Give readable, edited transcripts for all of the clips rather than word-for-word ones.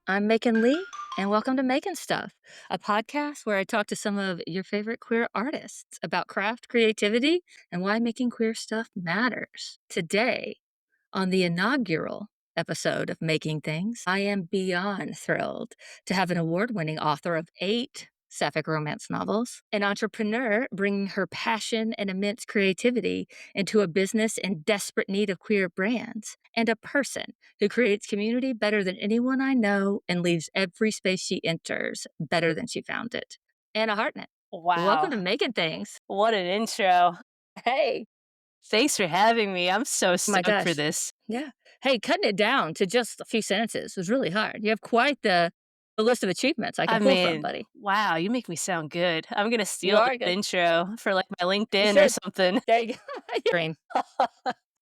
I'm Makin Lee, and welcome to Makin Stuff, a podcast where I talk to some of your favorite queer artists about craft, creativity, and why making queer stuff matters. Today, on the inaugural episode of Making Things, I am beyond thrilled to have an award winning author of 8 sapphic romance novels, an entrepreneur bringing her passion and immense creativity into a business in desperate need of queer brands, and a person who creates community better than anyone I know and leaves every space she enters better than she found it. Anna Hartnett, welcome Wow, to Making Things. what an intro. Hey, Thanks for having me. I'm so oh my stoked for gosh. this. Yeah. Hey, cutting it down to just a few sentences was really hard. You have quite the list of achievements I I can pull from, mean, buddy. wow, you make me sound good. I'm gonna You steal are that good. intro for like my You LinkedIn or should. something. There you go. Dream.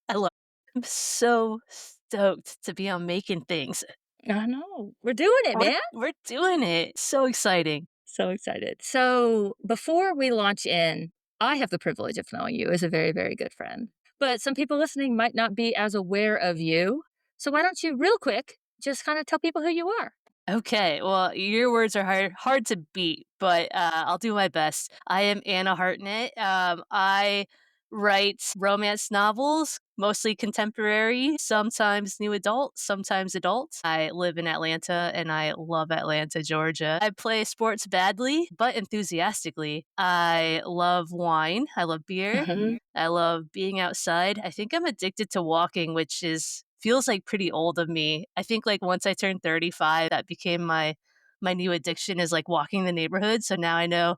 I love I'm so stoked to be on making things. I know. We're doing it, We're man. we're doing it. So exciting. So excited. So before we launch in, I have the privilege of knowing you as a very, very good friend. But some people listening might not be as aware of you. So why don't you, real quick, just kind of tell people who you are? Okay, well, your words are hard to beat, but I'll do my best. I am Anna Hartnett. I write romance novels, mostly contemporary, sometimes new adult, sometimes adult. I live in Atlanta and I love Atlanta, Georgia. I play sports badly, but enthusiastically. I love wine. I love beer. Mhm. I love being outside. I think I'm addicted to walking, which is feels like pretty old of me. I think like once I turned 35, that became my new addiction is like walking the neighborhood. So now I know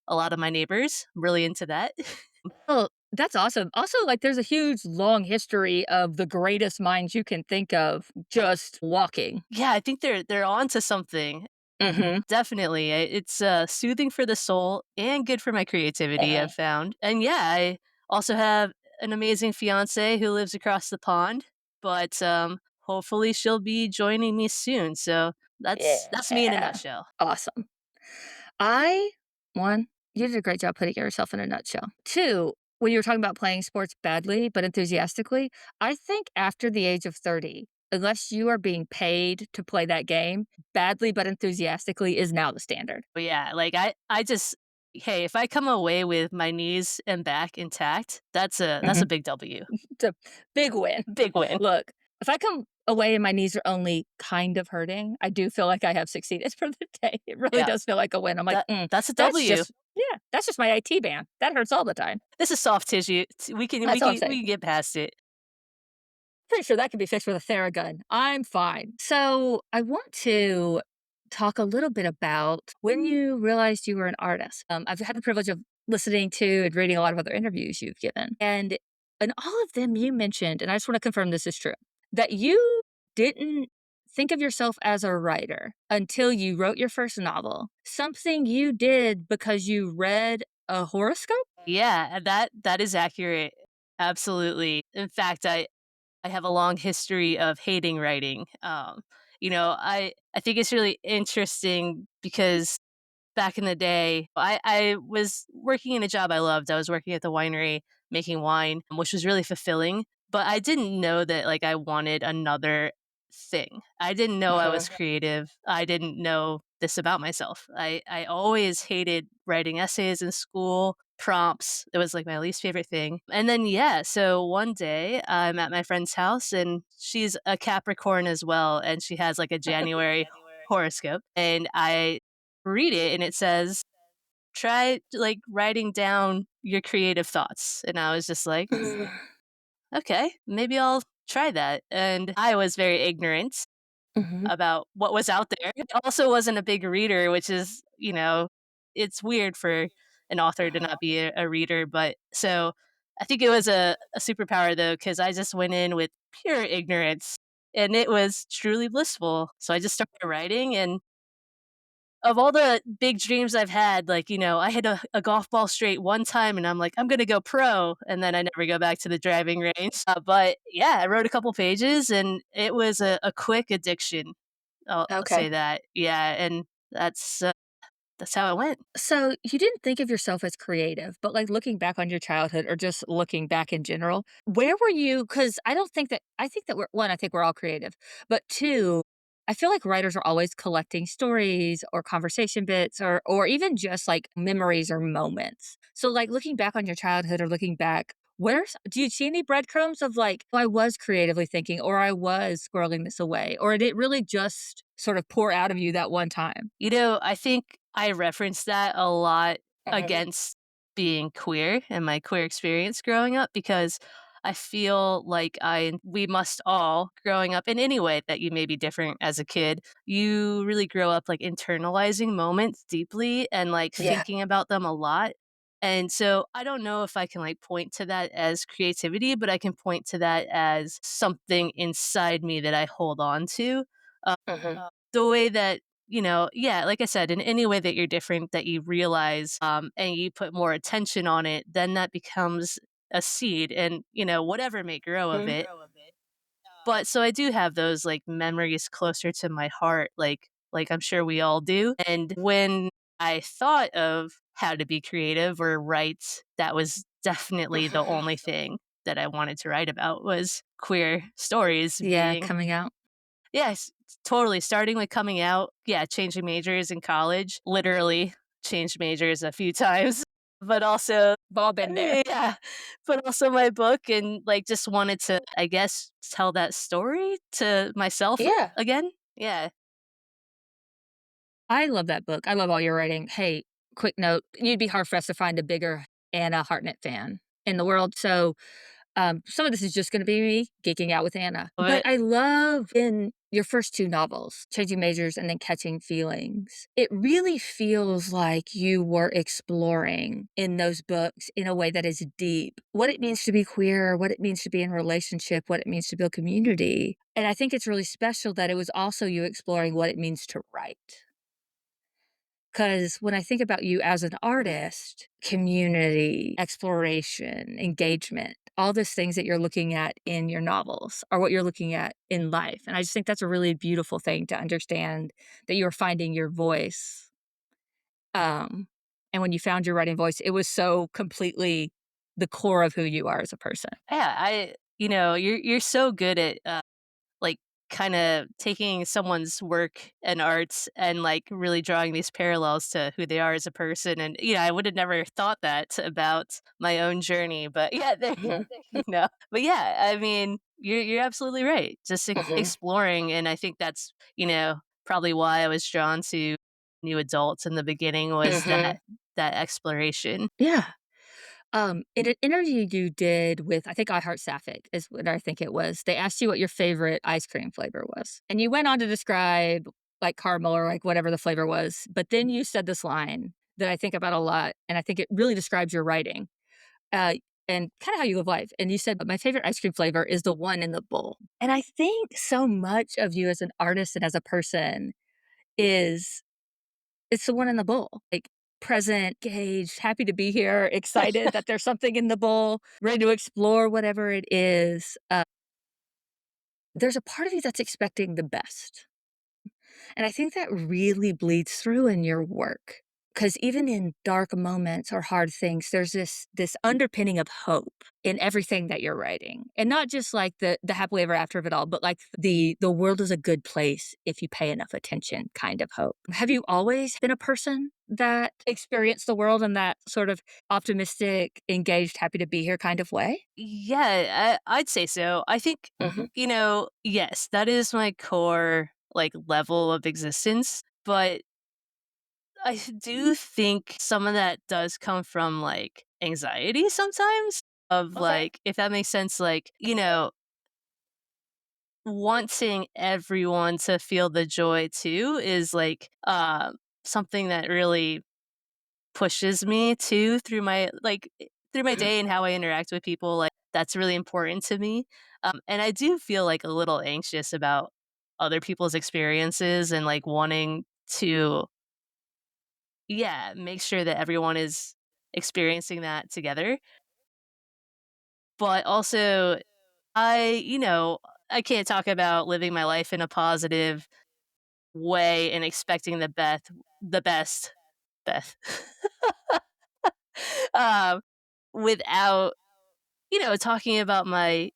a lot of my neighbors. I'm really into that. Well, that's awesome. Also, like, there's a huge, long history of the greatest minds you can think of just walking. Yeah, I think they're on to something. Mhm. Definitely. It's soothing for the soul and good for my creativity, Mhm. I've found. And yeah, I also have an amazing fiance who lives across the pond, but hopefully she'll be joining me soon. So that's me in a Yeah. nutshell. Awesome. I 1, you did a great job putting yourself in a nutshell. 2, when you were talking about playing sports badly but enthusiastically, I think after the age of 30, unless you are being paid to play that game, badly but enthusiastically is now the standard. But yeah, like I just hey, if I come away with my knees and back intact, that's a Mhm. big W. It's a big win. Big win. Look, if I come away and my knees are only kind of hurting, I do feel like I have succeeded for the day. It really Yeah. does feel like a win. I'm like, That's a that's W. just yeah, that's just my IT band. That hurts all the time. This is soft tissue. We can we That's all I'm can saying. we can get past it. Pretty sure that can be fixed with a Theragun. I'm fine. So I want to talk a little bit about when you realized you were an artist. I've had the privilege of listening to and reading a lot of other interviews you've given. And in all of them, you mentioned, and I just want to confirm this is true, that you didn't think of yourself as a writer until you wrote your first novel. Something you did because you read a horoscope? Yeah, that is accurate. Absolutely. In fact, I have a long history of hating writing. I think it's really interesting because back in the day, I was working in a job I loved. I was working at the winery making wine, which was really fulfilling, but I didn't know that, like, I wanted another thing. I didn't know I was Mhm. creative. I didn't know this about myself. I always hated writing essays in school, prompts. It was, like, my least favorite thing. And then, yeah, so one day, I'm at my friend's house, and she's a Capricorn as well, and she has, like, a January horoscope, and I read it and it says, "Try, like, writing down your creative thoughts." And I was just like, "Okay, maybe I'll try that." And I was very ignorant Mhm. about what was out there. I also wasn't a big reader, which is, it's weird for an author to not be a reader, but so I think it was a superpower though, because I just went in with pure ignorance, and it was truly blissful. So I just started writing, and of all the big dreams I've had, like, I hit a golf ball straight one time and I'm like, "I'm gonna go pro," and then I never go back to the driving range. But yeah, I wrote a couple pages and it was a quick addiction. I'll Okay. say that. Yeah, and that's how it went. So you didn't think of yourself as creative, but like looking back on your childhood or just looking back in general, where were you? Because I don't think that, I think that we're, one, I think we're all creative, but two, I feel like writers are always collecting stories or conversation bits or even just like memories or moments. So like looking back on your childhood or looking back, where's do you see any breadcrumbs of like, oh, I was creatively thinking or I was squirreling this away? Or did it really just sort of pour out of you that one time? I think I reference that a lot Mhm. against being queer and my queer experience growing up because I feel like we must all growing up in any way that you may be different as a kid, you really grow up like internalizing moments deeply and like Yeah. thinking about them a lot. And so I don't know if I can like point to that as creativity, but I can point to that as something inside me that I hold on to. Mhm. The way that yeah, like I said, in any way that you're different that you realize, and you put more attention on it, then that becomes a seed and, whatever may grow of Mhm. it. But so I do have those, like, memories closer to my heart, like I'm sure we all do, and when I thought of how to be creative or write, that was definitely the Mhm. only thing that I wanted to write about was queer stories Yeah, being coming out. Yes, totally, starting with coming out, yeah, changing majors in college, literally changed majors a few times, but also We've all been there. yeah, but also my book and, like, just wanted to, I guess, tell that story to myself Yeah. again. Yeah. I love that book. I love all your writing. Hey, quick note, you'd be hard pressed to find a bigger Anna Hartnett fan in the world. So some of this is just going to be me geeking out with Anna. But But I love in your first two novels, Changing Majors and then Catching Feelings, it really feels like you were exploring in those books in a way that is deep what it means to be queer, what it means to be in a relationship, what it means to build community. And I think it's really special that it was also you exploring what it means to write. Because when I think about you as an artist, community, exploration, engagement, all those things that you're looking at in your novels are what you're looking at in life. And I just think that's a really beautiful thing to understand that you're finding your voice. Um, and when you found your writing voice, it was so completely the core of who you are as a person. yeah, you're so good at, like, kinda taking someone's work and arts and, like, really drawing these parallels to who they are as a person, and, I would have never thought that about my own journey, but yeah, there Mhm, but yeah, I mean, you're absolutely right, just mhm, exploring, and I think that's, probably why I was drawn to new adults in the beginning was mhm. that exploration. Yeah. In an interview you did with, I think, I Heart Sapphic is what I think it was, they asked you what your favorite ice cream flavor was. And you went on to describe like caramel or like whatever the flavor was. But then you said this line that I think about a lot. And I think it really describes your writing uh, and kind of how you live life. And you said, but my favorite ice cream flavor is the one in the bowl. And I think so much of you as an artist and as a person is it's the one in the bowl, like, present, engaged, happy to be here, excited that there's something in the bowl, ready to explore whatever it is. There's a part of you that's expecting the best, and I think that really bleeds through in your work. Because even in dark moments or hard things, there's this underpinning of hope in everything that you're writing, and not just, like, the happily ever after of it all, but, like, the world is a good place if you pay enough attention kind of hope. Have you always been a person that experienced the world in that sort of optimistic, engaged, happy to be here kind of way? Yeah, I'd say so. I think, Mhm, yes, that is my core, like, level of existence, but I do think some of that does come from, like, anxiety sometimes of, okay. like, if that makes sense, like, wanting everyone to feel the joy too is, like, something that really pushes me too through my Mhm, day and how I interact with people, like, that's really important to me, and I do feel, like, a little anxious about other people's experiences and, like, wanting to, yeah, make sure that everyone is experiencing that together, but also I can't talk about living my life in a positive way and expecting the best Beth, um, without talking about my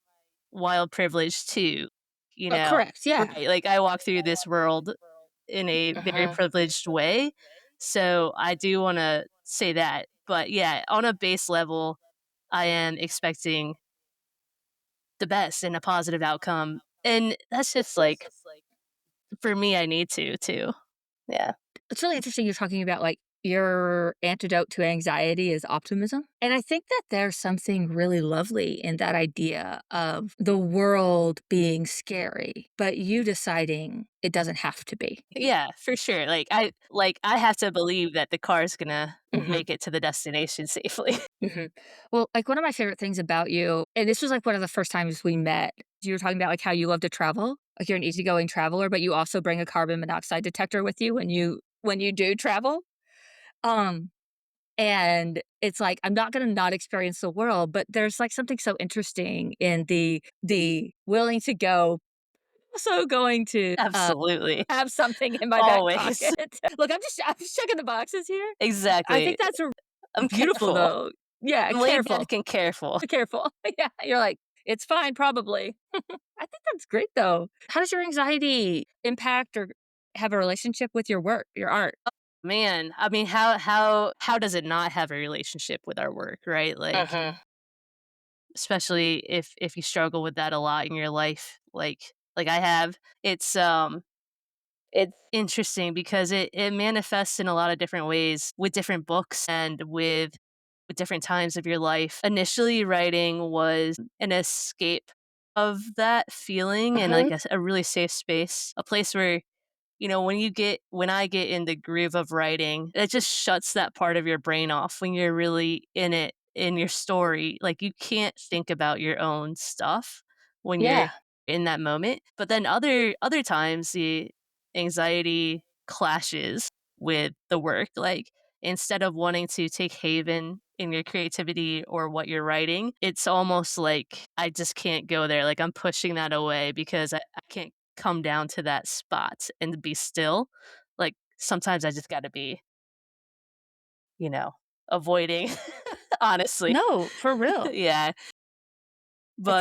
wild privilege too. Correct, yeah. right, like, I walk through this world in a very Mhm. privileged way, so I do wanna say that, but yeah, on a base level, I am expecting the best and a positive outcome, and that's just, like, for me, I need to too. Yeah. It's really interesting you're talking about, like, your antidote to anxiety is optimism, and I think that there's something really lovely in that idea of the world being scary, but you deciding it doesn't have to be. Yeah, for sure, I have to believe that the car's gonna Mhm, make it to the destination safely. mhm. Well, like, one of my favorite things about you and this was, like, one of the first times we met, you were talking about, like, how you love to travel, like, you're an easygoing traveler, but you also bring a carbon monoxide detector with you when you do travel, um and it's like, I'm not gonna not experience the world, but there's, like, something so interesting in the willing to go, also going to, Absolutely. have something in my back Always. pocket. Look, I'm just checking the boxes here. I Exactly. think that's a I'm beautiful, careful. though. Yeah, I'm laid careful, back and careful. careful. Yeah, you're like, "It's fine, probably." I think that's great, though. How does your anxiety impact or have a relationship with your work, your art? Man, I mean, how does it not have a relationship with our work, right? Like, Mhm, especially if you struggle with that a lot in your life, like I have, it's it's interesting because it manifests in a lot of different ways with different books and with different times of your life. Initially, writing was an escape of that feeling and like mhm. a really safe space, a place where when I get in the groove of writing, it just shuts that part of your brain off when you're really in it in your story. Like you can't think about your own stuff when you're Yeah. in that moment. But then other times the anxiety clashes with the work. Like instead of wanting to take haven in your creativity or what you're writing, it's almost like I just can't go there. Like I'm pushing that away because I can't come down to that spot and be still. Like sometimes I just gotta be, you know, avoiding, honestly. No, for real. Yeah. But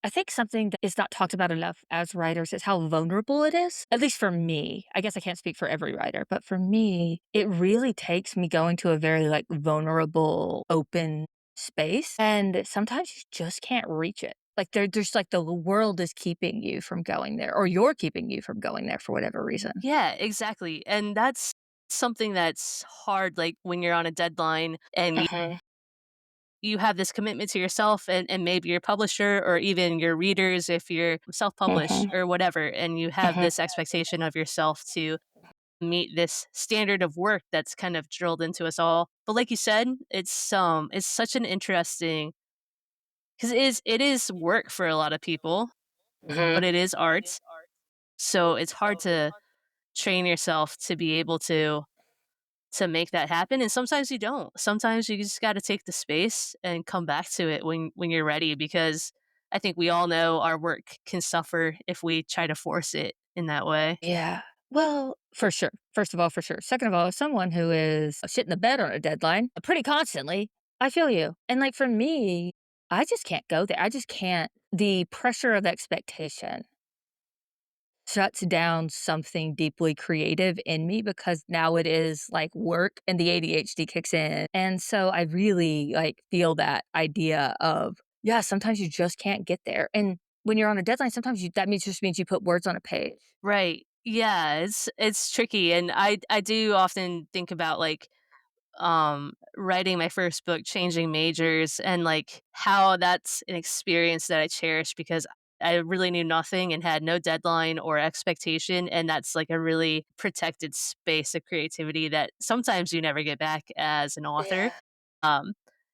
I think something that is not talked about enough as writers is how vulnerable it is. At least for me. I guess I can't speak for every writer, but for me, it really takes me going to a very like vulnerable, open space. And sometimes you just can't reach it. Like there's like the world is keeping you from going there, or you're keeping you from going there for whatever reason. yeah, exactly. And that's something that's hard, like when you're on a deadline and Hmm. you have this commitment to yourself and maybe your publisher or even your readers if you're self-published Hmm. or whatever, and you have Hmm. this expectation of yourself to meet this standard of work that's kind of drilled into us all. But like you said, it's such an interesting because it is work for a lot of people, Hmm. but it is art. So it's hard to train yourself to be able to make that happen, and sometimes you don't. Sometimes you just gotta take the space and come back to it when you're ready, because I think we all know our work can suffer if we try to force it in that way. Yeah. Well, for sure. First of all, for sure. Second of all, as someone who is shit in the bed on a deadline pretty constantly, I feel you. And like for me, I just can't go there. I just can't. The pressure of expectation shuts down something deeply creative in me because now it is like work and the ADHD kicks in. And so I really like feel that idea of, yeah, sometimes you just can't get there. And when you're on a deadline, sometimes that means just means you put words on a page. Right. Yeah, it's tricky, and I do often think about, like, writing my first book, changing majors, and like how that's an experience that I cherish because I really knew nothing and had no deadline or expectation, and that's like a really protected space of creativity that sometimes you never get back as an author. Yeah. um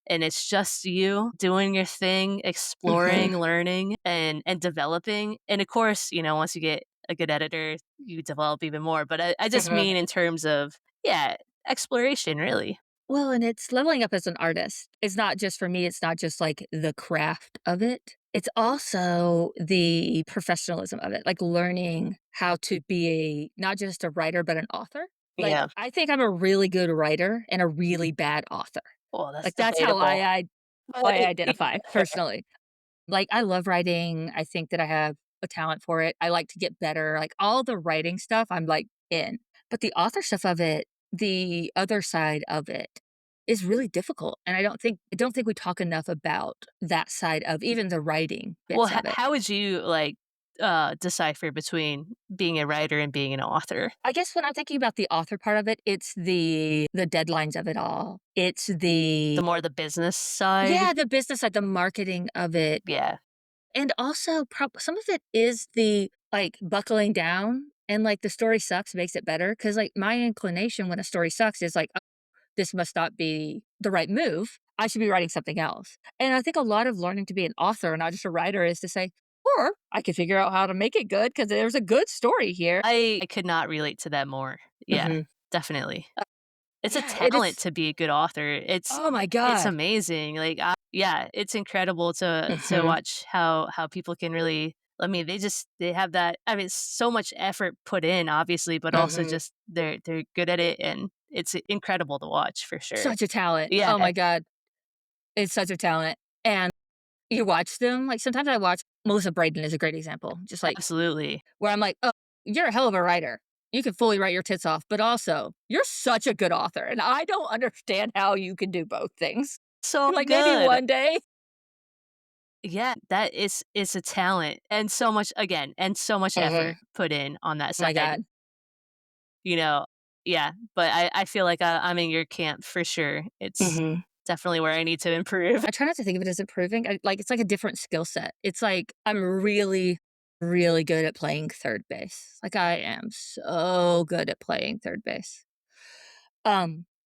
and it's just you doing your thing, Mhm. exploring, learning, and developing, and of course, once you get a good editor you develop even more, but I just Mhm. mean in terms of, yeah, exploration, really. Well, and it's leveling up as an artist. It's not just for me, it's not just like the craft of it. It's also the professionalism of it, like learning how to be not just a writer, but an author. Like, Yeah. I think I'm a really good writer and a really bad author. Well, that's Like, that's how debatable. I But identify personally. Like, I love writing. I think that I have a talent for it. I like to get better. Like all the writing stuff, I'm like in. But the author stuff of it, the other side of it is really difficult. And I don't think we talk enough about that side of even the writing Well, bits of it. how would you, like, decipher between being a writer and being an author? I guess when I'm thinking about the author part of it, it's the deadlines of it all. It's The the more the business side? yeah, the business side, the marketing of it. Yeah. And also some of it is the, like, buckling down and, like, the story sucks makes it better because like, my inclination when a story sucks is like, "Oh, this must not be the right move. I should be writing something else." And I think a lot of learning to be an author and not just a writer is to say, "Or I could figure out how to make it good because there's a good story here." I could not relate to that more. Yeah, Mhm. definitely. It's a Yeah, it talent is. to be a good author. Oh my It's god. amazing. Like, yeah, it's incredible to Mhm, watch how people can really, I mean, they have that, I mean, so much effort put in, obviously, but also mhm. just they're good at it, and it's incredible to watch for sure. Such a talent. Yeah, Oh my god. It's such a talent. And you watch them, like, sometimes I watch Melissa Braden is a great example, just, like, absolutely. where I'm like, "Oh, you're a hell of a writer. You can fully write your tits off, but also, you're such a good author, and I don't understand how you can do both things." So Like, maybe good. one day. Yeah, that is a talent, and so much, again, and so much effort Mhm. put in on that Oh my side, god. you know? Yeah, but I feel like I'm in your camp for sure. It's Mhm. definitely where I need to improve. I try not to think of it as improving. It's like a different skill set. It's like I'm really, really good at playing third base. Like, I am so good at playing third base.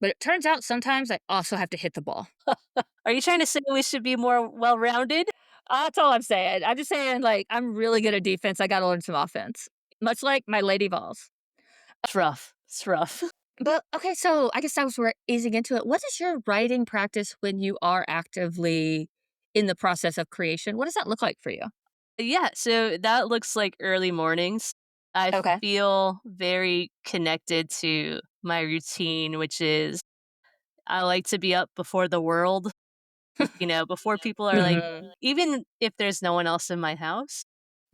But it turns out sometimes I also have to hit the ball. Are you trying to say we should be more well-rounded? That's all I'm saying. I'm just saying, like, I'm really good at defense. I gotta learn some offense, much like my lady balls. It's rough. It's rough. But okay, so I guess that was where easing into it. What is your writing practice when you are actively in the process of creation? What does that look like for you? Yeah, so that looks like early mornings. I Okay. feel very connected to my routine, which is I like to be up before the world, before people are like, Mhm. even if there's no one else in my house,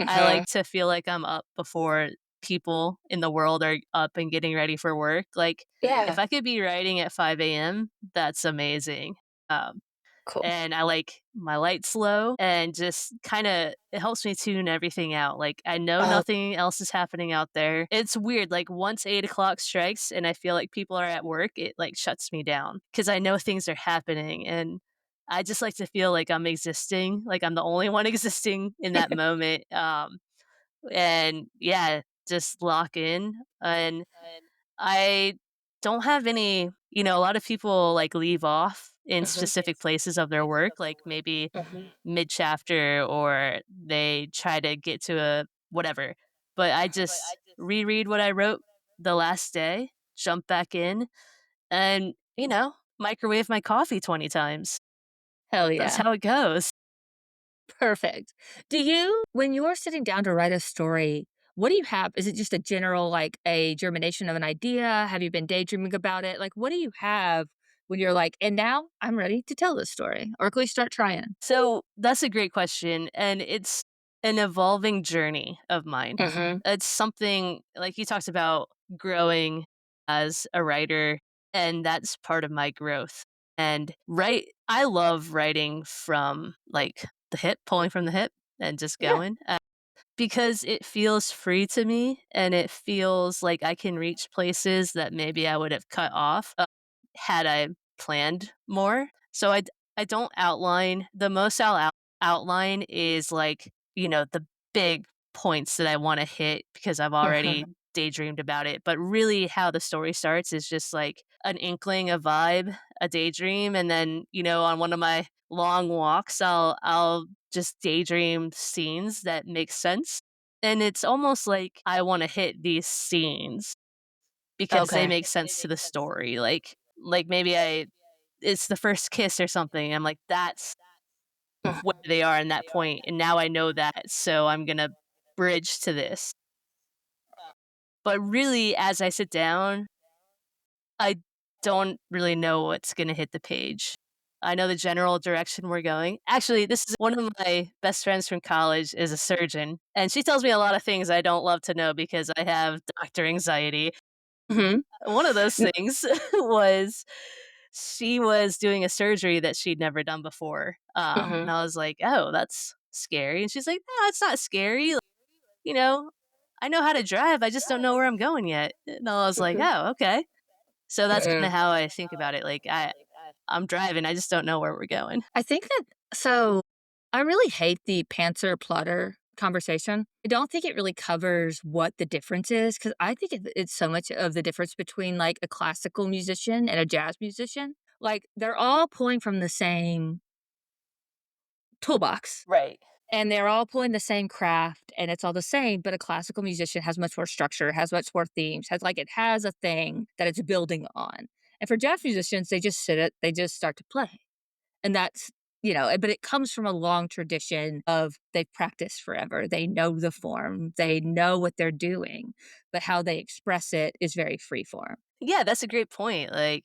I Mhm. like to feel like I'm up before people in the world are up and getting ready for work. Like, if Yeah. I could be writing at 5 a.m., that's amazing. Um, Cool. and I like my lights low and just kinda it helps me tune everything out, like, I know Uh, nothing else is happening out there. It's weird, like, once 8 o'clock strikes and I feel like people are at work, it, like, shuts me down because I know things are happening, and I just like to feel like I'm existing, like I'm the only one existing in that moment, and yeah, just lock in, and I don't have any, a lot of people, like, leave off in mhm. specific places of their work, like, maybe Mhm. mid-chapter, or they try to get to a whatever, but I just reread what I wrote the last day, jump back in, and, microwave my coffee 20 times. Hell That's yeah. how it goes. Perfect. Do you when you're sitting down to write a story, what do you have? Is it just a general, like, a germination of an idea? Have you been daydreaming about it? Like, what do you have when you're like, "And now I'm ready to tell this story," or at least start trying? So, that's a great question, and it's an evolving journey of mine. Mhm. It's something like you talked about growing as a writer, and that's part of my growth. And I love writing from like the hip, pulling from the hip and just Yeah. going because it feels free to me and it feels like I can reach places that maybe I would have cut off had I planned more. So I don't outline. The most outline is like, the big points that I want to hit because I've Mhm. already daydreamed about it. But really how the story starts is just like an inkling, a vibe, a daydream, and then, on one of my long walks, I'll just daydream scenes that make sense. And it's almost like I want to hit these scenes because they Okay. make sense to the story, like, maybe it's the first kiss or something, I'm like, "That's where Mhm. they are in that point, and now I know that, so I'm gonna bridge to this." But really, as I sit down, I don't really know what's gonna hit the page. I know the general direction we're going. Actually, this is one of my best friends from college is a surgeon, and she tells me a lot of things I don't love to know because I have doctor anxiety. Mhm. One of those N things was she was doing a surgery that she'd never done before, and Mhm. I was like, "Oh, that's scary," and she's like, "No, it's not scary, like, you know, I know how to drive, I just don't know where I'm going yet," and I was like, Mhm. "Oh, okay." So that's kinda Mhm. how I think about it, like, I'm driving, I just don't know where we're going. I think that so I really hate the pantser plotter conversation. I don't think it really covers what the difference is because I think it's so much of the difference between like a classical musician and a jazz musician. Like they're all pulling from the same toolbox Right. and they're all pulling the same craft and it's all the same, but a classical musician has much more structure, has much more themes, has like it has a thing that it's building on. And for jazz musicians, they just sit it, they just start to play. And that's, but it comes from a long tradition of they've practiced forever. They know the form, they know what they're doing, but how they express it is very free form. Yeah, that's a great point, like,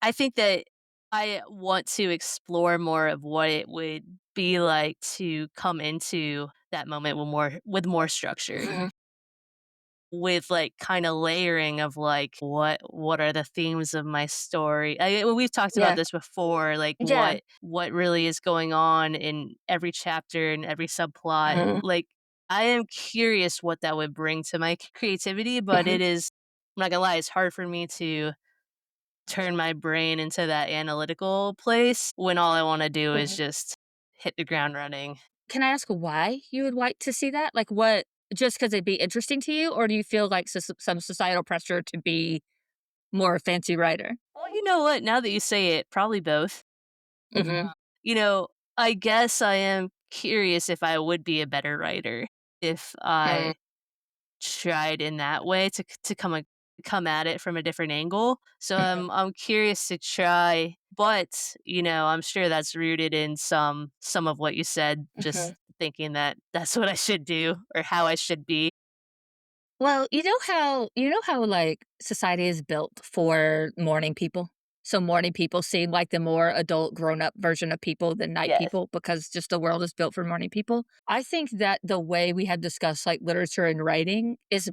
I think that I want to explore more of what it would be like to come into that moment with more structure. Mhm. With, like, kinda layering of, like, what are the themes of my story? Well, we've talked about Yeah. this before, like, Yeah. what really is going on in every chapter and every subplot. Mhm. Like, I am curious what that would bring to my creativity, but Mhm. it is I'm not gonna lie, it's hard for me to turn my brain into that analytical place when all I wanna do is Mhm. just hit the ground running. Can I ask why you would like to see that? Like, what, just because it'd be interesting to you, or do you feel like some societal pressure to be more a fancy writer? Well, you know what? Now that you say it, probably both. Mhm. You know, I guess I am curious if I would be a better writer if Mm. I tried in that way to come at it from a different angle. So Mhm. I'm curious to try, but I'm sure that's rooted in some of what you said, Mhm. just thinking that that's what I should do or how I should be. Well, you know how like society is built for morning people? So morning people seem like the more adult grown up version of people than night Yes. people because just the world is built for morning people. I think that the way we have discussed like literature and writing is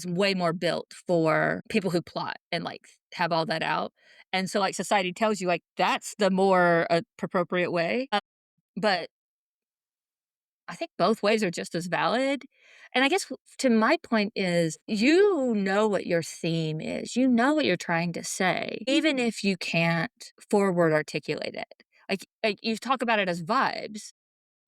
way more built for people who plot and like have all that out. And so like society tells you like that's the more appropriate way. But I think both ways are just as valid. And I guess to my point is you know what your theme is. You know what you're trying to say, even if you can't forward articulate it. Like you talk about it as vibes.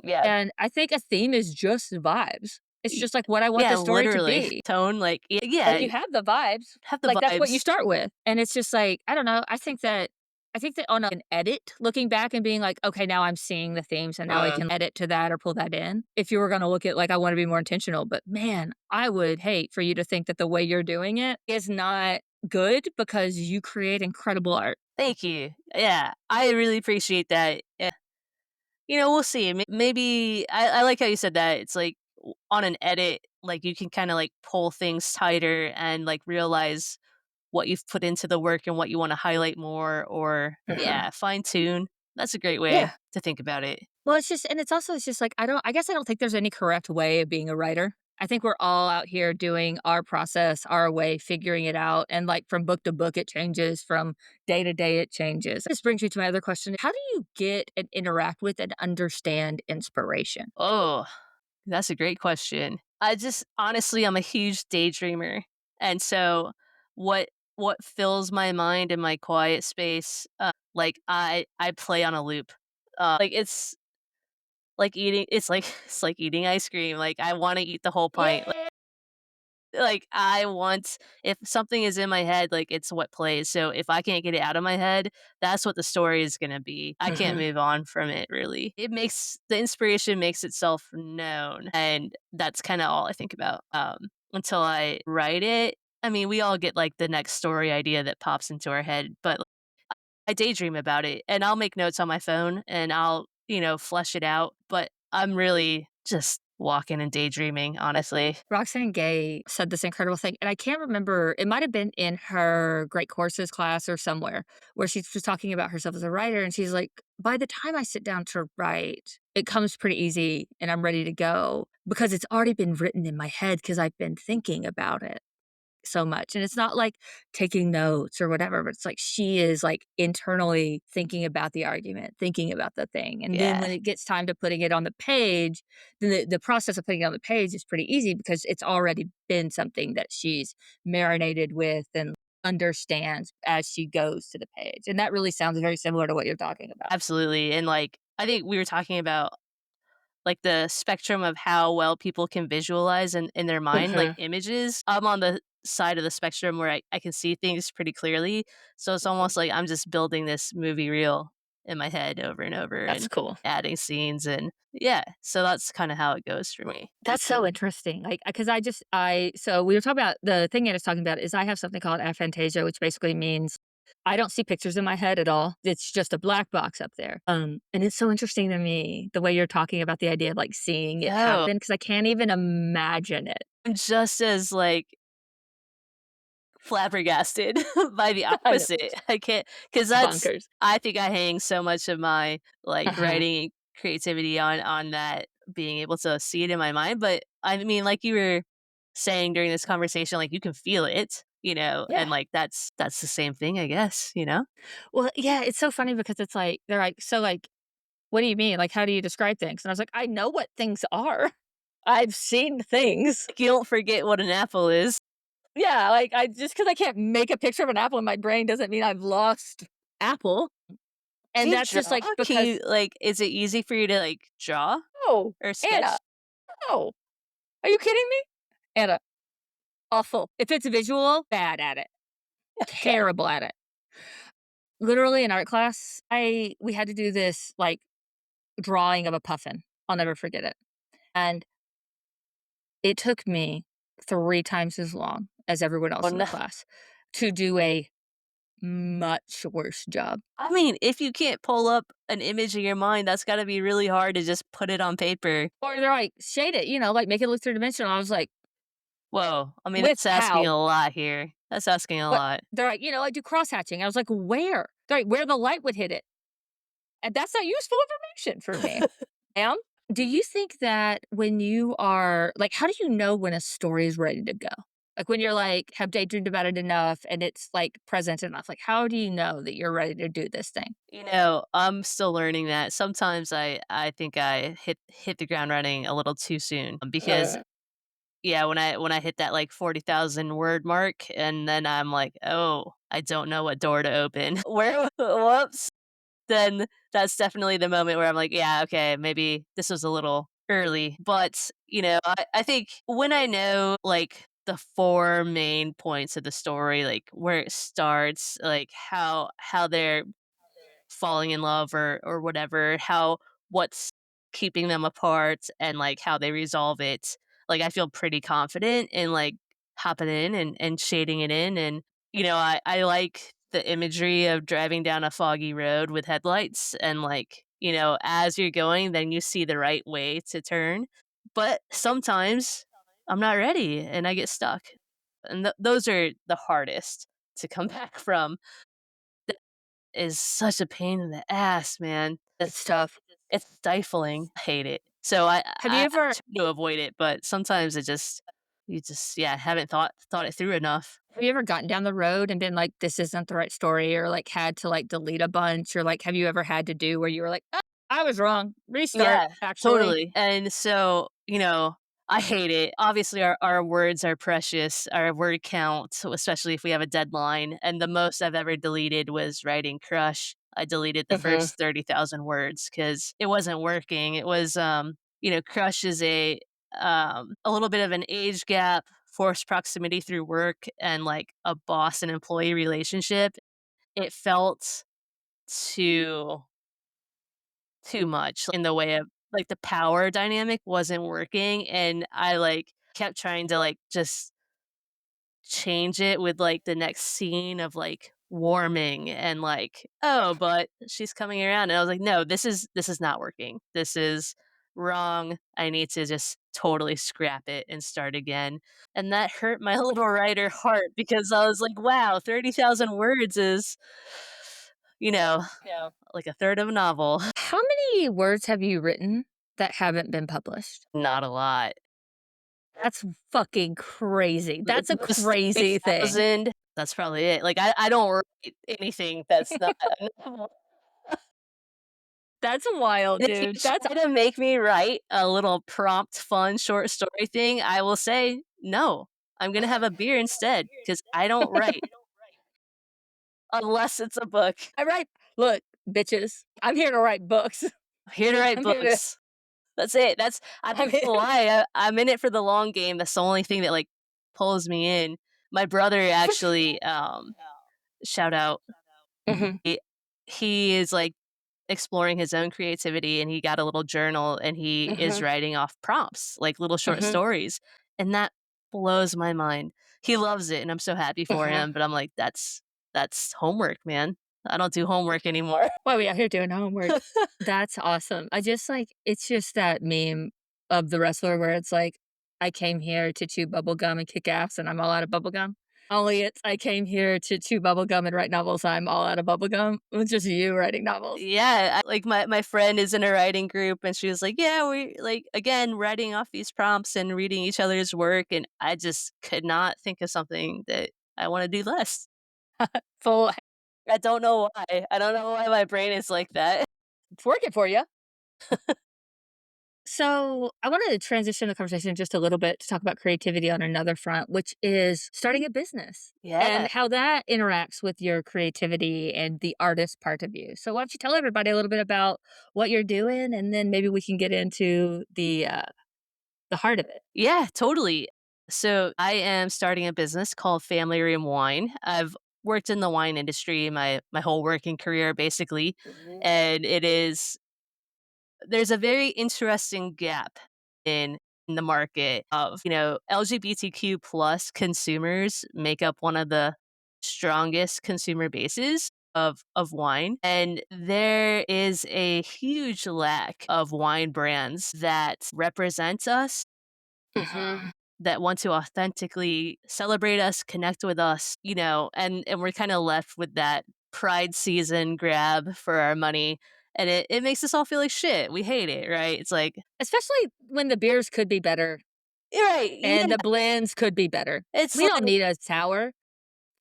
Yeah. And I think a theme is just vibes. It's Y- just like what I want Yeah, the story to literally. be. Tone like And yeah, you have the vibes, have the like, that's what you vibes. start with, and it's just like, I don't know, I think that on an edit, looking back and being like, "Okay, now I'm seeing the themes, and now I can edit to that or pull that in." If you were gonna look at, like, I wanna be more intentional, but man, I would hate for you to think that the way you're doing it is not good because you create incredible art. Thank you. Yeah, I really appreciate that. We'll see. Maybe I like how you said that. It's like on an edit, like you can kind of like pull things tighter and like realize what you've put into the work and what you want to highlight more, or Mhm. yeah, fine tune. That's a great way Yeah. to think about it. Well, it's just like I guess I don't think there's any correct way of being a writer. I think we're all out here doing our process, our way, figuring it out. And like from book to book, it changes. From day to day, it changes. This brings me to my other question. How do you get and interact with and understand inspiration? Oh, that's a great question. I just honestly, I'm a huge daydreamer, and so what what fills my mind in my quiet space, like I play on a loop. Like it's like eating ice cream, like, I wanna eat the whole pint, like, I want if something is in my head, like, it's what plays, so if I can't get it out of my head, that's what the story is gonna be. I can't Mhm. move on from it, really. The inspiration makes itself known, and that's kinda all I think about, until I write it. I mean, we all get, like, the next story idea that pops into our head, but I daydream about it, and I'll make notes on my phone, and I'll flesh it out, but I'm really just walking and daydreaming, honestly. Roxane Gay said this incredible thing, and I can't remember, it might have been in her Great Courses class or somewhere, where she was talking about herself as a writer, and she's like, "By the time I sit down to write, it comes pretty easy and I'm ready to go because it's already been written in my head because I've been thinking about it so much." And it's not like taking notes or whatever, but it's like she is like internally thinking about the argument, thinking about the thing. And then Yeah, when it gets time to putting it on the page, then the process of putting it on the page is pretty easy because it's already been something that she's marinated with and understands as she goes to the page. And that really sounds very similar to what you're talking about. absolutely, and, like, I think we were talking about, like, the spectrum of how well people can visualize in their mind, like, Mhm. images. I'm on the side of the spectrum where I can see things pretty clearly, so it's almost like I'm just building this movie reel in my head over and over That's and cool. adding scenes and yeah, so that's kinda how it goes for me. That's so interesting. Like, because so we were talking about the thing I was talking about is I have something called aphantasia, which basically means I don't see pictures in my head at all. It's just a black box up there. And it's so interesting to me the way you're talking about the idea of like seeing it No, happen because I can't even imagine it. I'm just as, like, flabbergasted by the I know, opposite. I can't, because that's bonkers. I think I hang so much of my, like, Uh-huh. writing creativity on that being able to see it in my mind, but, I mean, like you were saying during this conversation, like, you can feel it, Yeah. and, like, that's the same thing, I guess, you know? Well, yeah, it's so funny because it's like they're like, so like, what do you mean? Like, how do you describe things? And I was like, I know what things are. I've seen things. Like, you don't forget what an apple is. Yeah, like, I just because I can't make a picture of an apple in my brain doesn't mean I've lost apple, Can and you that's just, draw? like, Can you, because like, is it easy for you to, like, draw "Oh, or Anna, sketch? no. Are you kidding me?" Anna, awful. If it's visual, bad at it, Okay. terrible at it. Literally in art class, I we had to do this, like, drawing of a puffin. I'll never forget it, and it took me 3 times as long as everyone Oh, else in the no. class to do a much worse job. I mean, if you can't pull up an image in your mind, that's gotta be really hard to just put it on paper. Or they're like, "Shade it," like, "Make it look three-dimensional." I was like, Whoa, I mean, "With that's asking how?" a lot here. That's asking a What lot. they're like, "I do cross hatching." I was like, "Where?" They're like, "Where the light would hit it." And that's not useful information for me. Ma'am, do you think that when you are like, how do you know when a story is ready to go? Like when you're like, have daydreamed about it enough and it's like present enough? Like, how do you know that you're ready to do this thing? I'm still learning that. Sometimes I think I hit the ground running a little too soon, because Uh, yeah, when I hit that, like, 40,000 word mark, and then I'm like, "Oh, I don't know what door to open." Where whoops. Then that's definitely the moment where I'm like, "Yeah, okay, maybe this was a little early." But, I think when I know, like, the 4 main points of the story, like, where it starts, like, how they're falling in love or whatever, how what's keeping them apart and, like, how they resolve it, like, I feel pretty confident in, like, hopping in and shading it in, and, I like the imagery of driving down a foggy road with headlights and, like, as you're going, then you see the right way to turn, but sometimes I'm not ready and I get stuck, and those are the hardest to come back from. Is such a pain in the ass, man. it's tough. It's stifling. I hate it. So I Have you I ever try to avoid it, but sometimes you just, yeah, haven't thought it through enough. have you ever gotten down the road and been like, this isn't the right story, or like had to like delete a bunch, or like have you ever had to do where you were like, "Ah, I was wrong. Restart, Yeah, actually." totally. And so, I hate it. Obviously, our words are precious, our word count, so especially if we have a deadline. And the most I've ever deleted was writing Crush. I deleted the Mhm. first 30,000 words because it wasn't working. It was, Crush is a little bit of an age gap, forced proximity through work, and like a boss and employee relationship. It felt too too much in the way of, like, the power dynamic wasn't working, and I, like, kept trying to, like, just change it with, like, the next scene of, like, warming and, like, "Oh, but she's coming around," and I was like, "No, this is not working. This is wrong. I need to just totally scrap it and start again. And that hurt my little writer heart because I was like, wow, 30,000 words is, you know, like a third of a novel. How many words have you written that haven't been published? Not a lot. That's fucking crazy. Th That's a those crazy thing. 30,000, that's probably it. Like, I don't write anything that's not a novel. That's wild, And if you dude. That's try to make me write a little prompt, fun, short story thing, I will say, "No, I'm gonna have a beer instead because I don't write unless it's a book. I write look, bitches, I'm here to write books. I'm here to write I'm here to books." That's it. I'm I'm not here gonna lie, I'm in it for the long game. That's the only thing that, like, pulls me in. My brother actually, shout out, Mhm, he he is, like, exploring his own creativity, and he got a little journal, and he is mhm, writing off prompts, like little short mhm, stories, and that blows my mind. He loves it, and I'm so happy for mhm. him, but I'm like, That's homework, man. I don't do homework anymore." Why we out here doing homework. That's awesome. I just it's just that meme of the wrestler where it's like, "I came here to chew bubble gum and kick ass, and I'm all out of bubble gum." Only it's, "I came here to chew bubble gum and write novels, I'm all out of bubble gum." It's just you writing novels. Yeah, like, my friend is in a writing group, and she was like, "Yeah, we" like, again, writing off these prompts and reading each other's work, and I just could not think of something that I wanna do less. Full I don't know why. I don't know why my brain is like that. it's working for you. So, I wanted to transition the conversation just a little bit to talk about creativity on another front, which is starting a business Yeah. and how that interacts with your creativity and the artist part of you. So, why don't you tell everybody a little bit about what you're doing, and then maybe we can get into the heart of it. Yeah, totally. So I am starting a business called Family Room Wine. I've worked in the wine industry my whole working career basically, Mhm. and there's a very interesting gap in the market of, LGBTQ plus consumers make up one of the strongest consumer bases of wine, and there is a huge lack of wine brands that represent us, Mhm. that want to authentically celebrate us, connect with us, and we're kind of left with that pride season grab for our money. And it makes us all feel like shit. We hate it, right? It's like, Especially when the beers could be better right, and yeah. the blends could be better. It's We don't like need a sour.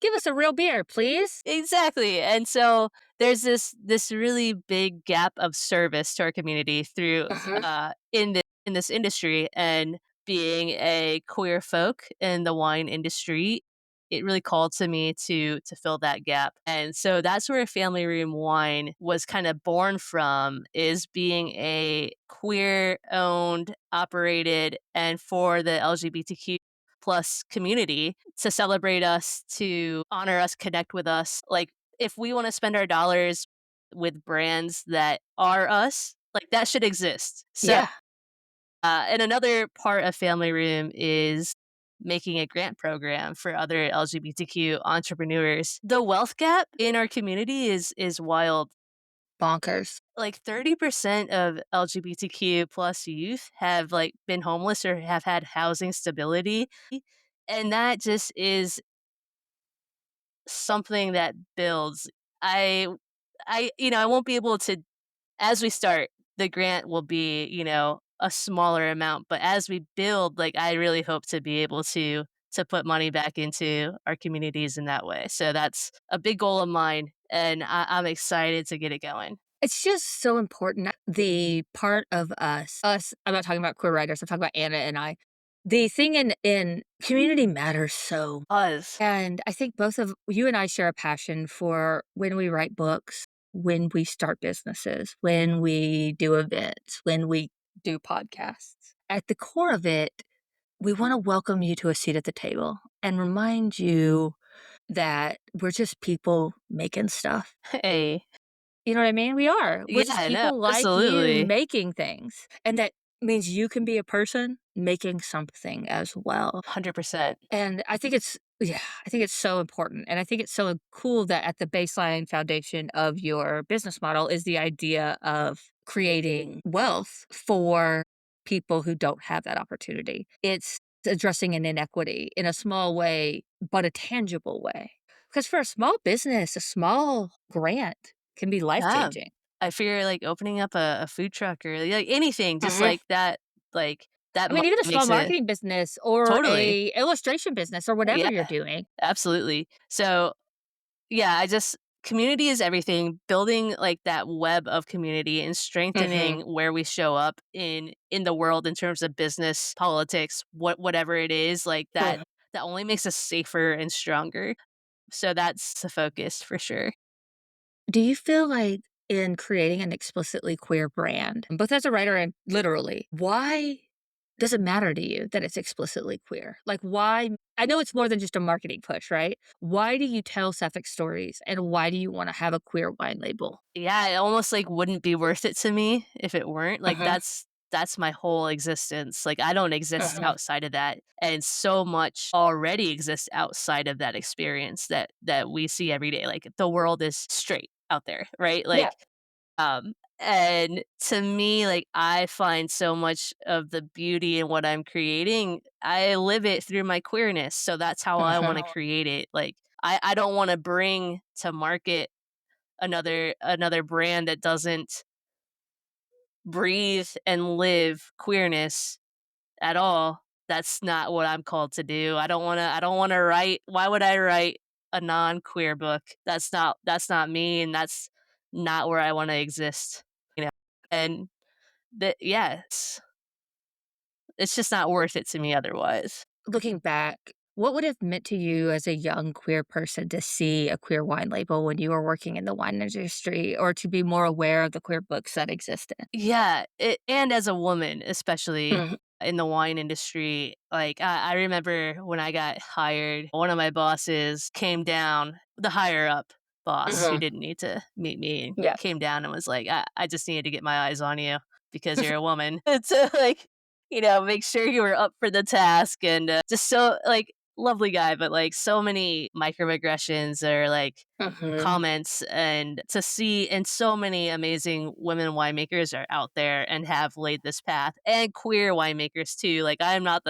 Give us a real beer, please. exactly. And so there's this really big gap of service to our community through Mhm. in this industry, and being a queer folk in the wine industry, it really called to me to fill that gap. And so that's where Family Room Wine was kind of born from, is being a queer owned, operated, and for the LGBTQ plus community, to celebrate us, to honor us, connect with us. Like, if we want to spend our dollars with brands that are us, like, that should exist. So, Yeah. and another part of Family Room is making a grant program for other LGBTQ entrepreneurs. The wealth gap in our community is wild. Bonkers. Like 30% of LGBTQ plus youth have, like, been homeless or have had housing stability. And that just is something that builds. I I won't be able to, as we start, the grant will be, a smaller amount, but as we build, like, I really hope to be able to put money back into our communities in that way. So that's a big goal of mine, and I'm excited to get it going. It's just so important the part of us, I'm not talking about queer writers, I'm talking about Anna and I. The thing in community matters so, Buzz. and I think both of you and I share a passion for when we write books, when we start businesses, when we do events, when we do podcasts. At the core of it, we wanna welcome you to a seat at the table and remind you that we're just people making stuff. Hey. You know what I mean? We are. We're just Yeah, no, people like you absolutely. making things, and that means you can be a person making something as well, 100%. and I think it's yeah, I think it's so important, and I think it's so cool that at the baseline foundation of your business model is the idea of creating wealth for people who don't have that opportunity. It's addressing an inequity in a small way, but a tangible way. Because for a small business, a small grant can be life Yeah. changing. I fear, like, opening up a food truck or, like, anything just Mhm. like, that I mean, money even a small makes it marketing business or totally. a illustration business or whatever Yeah, you're doing. absolutely. So, yeah, I just community is everything. Building, like, that web of community and strengthening Mhm. where we show up in the world in terms of business, politics, whatever it is, like, Mhm. that only makes us safer and stronger. So that's the focus for sure. Do you feel like in creating an explicitly queer brand, both as a writer and literally, why does it matter to you that it's explicitly queer? Like, why? I know it's more than just a marketing push, right? Why do you tell sapphic stories and why do you want to have a queer wine label? Yeah, it almost, like, wouldn't be worth it to me if it weren't. Like, Uh-huh. that's my whole existence. Like, I don't exist Uh-huh. outside of that, and so much already exists outside of that experience that we see every day. Like, the world is straight out there, right? Yeah. And to me, like, I find so much of the beauty in what I'm creating. I live it through my queerness, so that's how I Uh-huh. wanna create it. Like, I don't wanna bring to market another brand that doesn't breathe and live queerness at all. That's not what I'm called to do. I don't wanna write why would I write a non-queer book? That's not me, and that's not where I wanna exist, you know? And that yeah, it's just not worth it to me otherwise. Looking back, what would have meant to you as a young queer person to see a queer wine label when you were working in the wine industry or to be more aware of the queer books that existed? Yeah, and as a woman, especially Mhm. in the wine industry, like, I remember when I got hired, one of my bosses came down, the higher up boss who Mhm. didn't need to meet me, Yeah. came down and was like, I just needed to get my eyes on you because you're a woman." And to, like, make sure you were up for the task and, just so like, lovely guy, but, like, so many microaggressions or, like, Mhm. comments and to see and so many amazing women winemakers are out there and have laid this path and queer winemakers too. Like I am not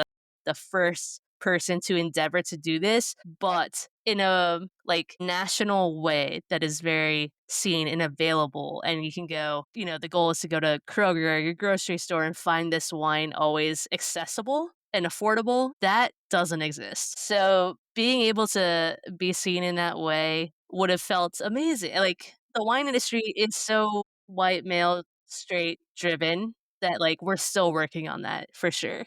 the first person to endeavor to do this, but in a like national way that is very seen and available and you can go, the goal is to go to Kroger or your grocery store and find this wine always accessible and affordable. That doesn't exist. So being able to be seen in that way would have felt amazing. Like, the wine industry is so white male, straight driven that, like, we're still working on that for sure.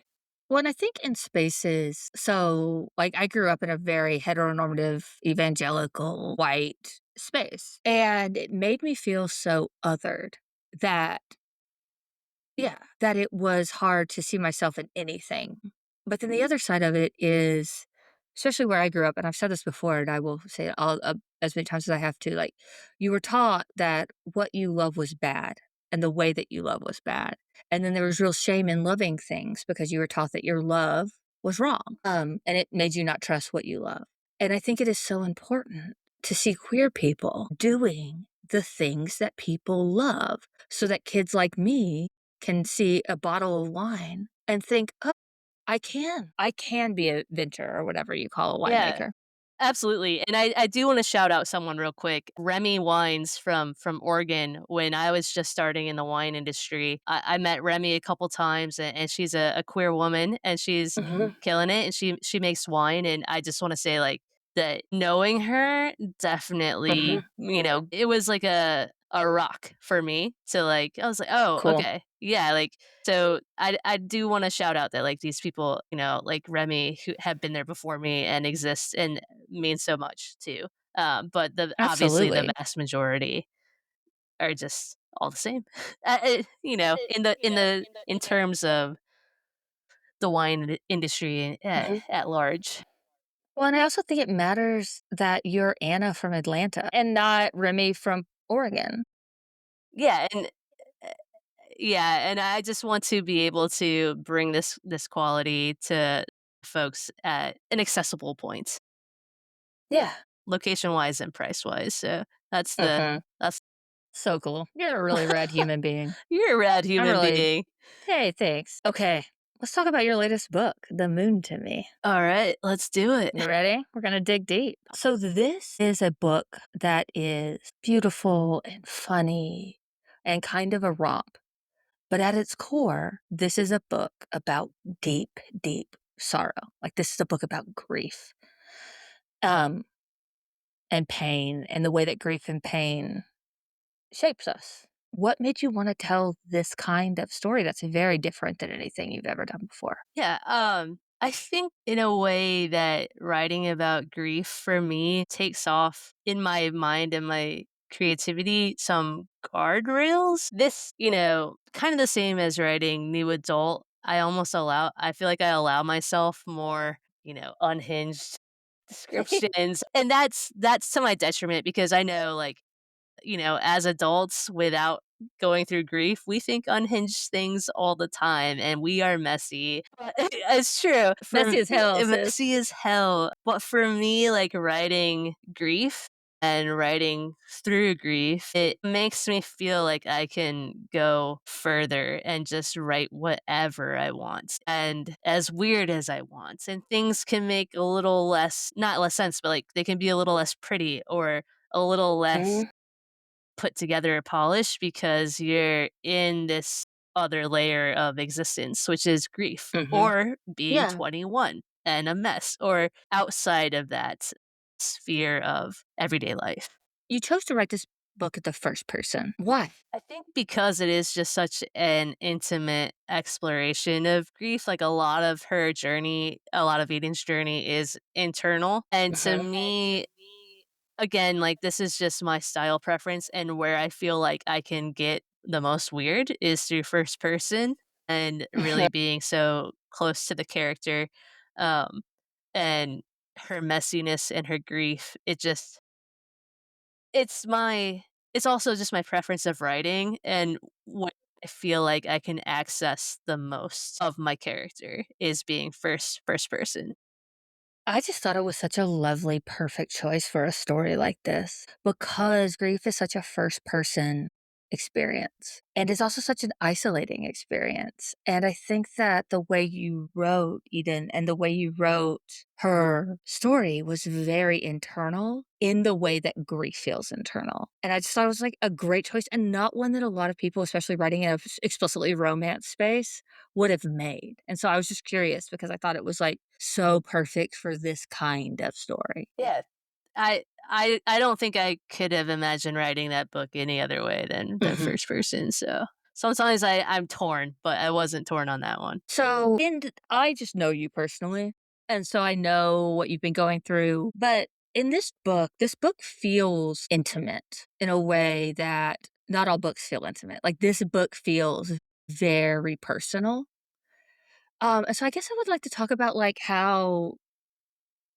Well, and I think in spaces, so like I grew up in a very heteronormative, evangelical, white space, and it made me feel so othered that yeah, that it was hard to see myself in anything. But then the other side of it is, especially where I grew up, and I've said this before, and I will say it all as many times as I have to. Like, you were taught that what you love was bad, and the way that you love was bad, and then there was real shame in loving things because you were taught that your love was wrong, and it made you not trust what you love. And I think it is so important to see queer people doing the things that people love, so that kids like me can see a bottle of wine and think, "Oh, I can be a vintner," or whatever you call a Yeah. winemaker. Absolutely, and I do wanna shout out someone real quick, Remy Wines from Oregon. When I was just starting in the wine industry, I met Remy a couple times, and she's a queer woman, and she's Mhm, killing it, and she makes wine, and I just wanna say, like, that knowing her definitely, mhm. it was like a rock for me to, like I was like, "Oh, Cool. okay." Yeah, like, so I do wanna shout out that, like, these people, like Remy who have been there before me and exist and means so much too. But obviously the Absolutely. vast majority are just all the same. In terms of the wine industry Mhm. at large. Well, and I also think it matters that you're Anna from Atlanta and not Remy from Oregon. Yeah, and uh, yeah, and I just want to be able to bring this quality to folks at an accessible point, Yeah. location wise and price wise. So that's the Mhm. that's So cool. You're a really rad human being. You're a rad I'm human really being. Hey, thanks. Okay, let's talk about your latest book, The Moon to Me. Alright, let's do it. You ready? We're gonna dig deep. So this is a book that is beautiful and funny and kind of a romp. But at its core, this is a book about deep, deep sorrow. Like this is a book about grief, um, and pain and the way that grief and pain shapes us. What made you want to tell this kind of story that's very different than anything you've ever done before? Yeah, I think in a way that writing about grief for me takes off in my mind and my creativity some guardrails. This, kind of the same as writing new adult. I feel like I allow myself more, unhinged descriptions. And that's to my detriment because I know like as adults without going through grief, we think unhinged things all the time and we are messy. But it's true. Messy as hell, sis. Messy as hell. But for me, like writing grief and writing through grief, it makes me feel like I can go further and just write whatever I want and as weird as I want. And things can make a little less, not less sense, but like they can be a little less pretty or a little less Mhm, put together or polished because you're in this other layer of existence, which is grief mhm. or being Yeah. 21 and a mess or outside of that sphere of everyday life. You chose to write this book at the first person. Why? I think because it is just such an intimate exploration of grief, like a lot of her journey, a lot of Eden's journey is internal. And to Mhm. me, again, like, this is just my style preference, and where I feel like I can get the most weird is through first person and really being so close to the character, um, and her messiness and her grief. It's my it's also just my preference of writing and what I feel like I can access the most of my character is being first person. I just thought it was such a lovely, perfect choice for a story like this because grief is such a first person experience. And it's also such an isolating experience. And I think that the way you wrote Eden and the way you wrote her story was very internal in the way that grief feels internal. And I just thought it was like a great choice and not one that a lot of people, especially writing in a explicitly romance space, would have made. And so I was just curious because I thought it was like so perfect for this kind of story. Yeah. I don't think I could have imagined writing that book any other way than Mhm. first person, so sometimes I'm torn, but I wasn't torn on that one. So, and I just know you personally, and so I know what you've been going through. But in this book feels intimate in a way that not all books feel intimate. Like this book feels very personal. And so I guess I would like to talk about like how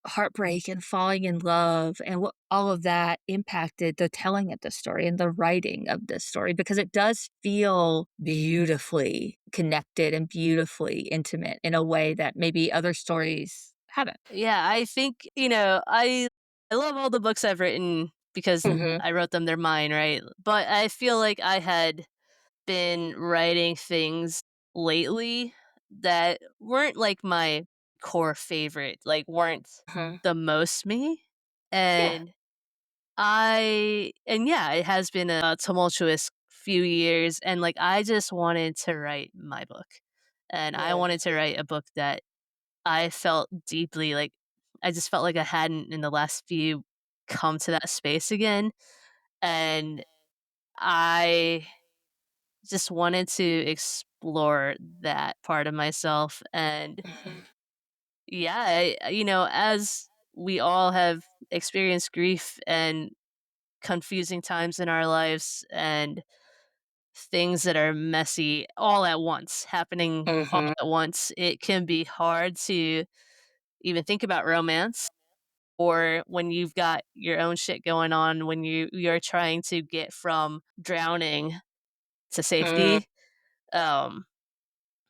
heartbreak and falling in love and what all of that impacted the telling of the story and the writing of this story because it does feel beautifully connected and beautifully intimate in a way that maybe other stories haven't. Yeah, I think, I love all the books I've written because Mhm, I wrote them, they're mine, right? But I feel like I had been writing things lately that weren't like my core favorite, like weren't mhm. the most me. Yeah. And yeah, it has been a tumultuous few years and like I just wanted to write my book. And I Yeah. wanted to write a book that I felt deeply like I just felt like I hadn't in the last few come to that space again. And I just wanted to explore that part of myself. And Mhm, yeah, as we all have experienced grief and confusing times in our lives and things that are messy all at once, happening all mhm, at once, it can be hard to even think about romance or when you've got your own shit going on when you're trying to get from drowning to mhm, safety. Um,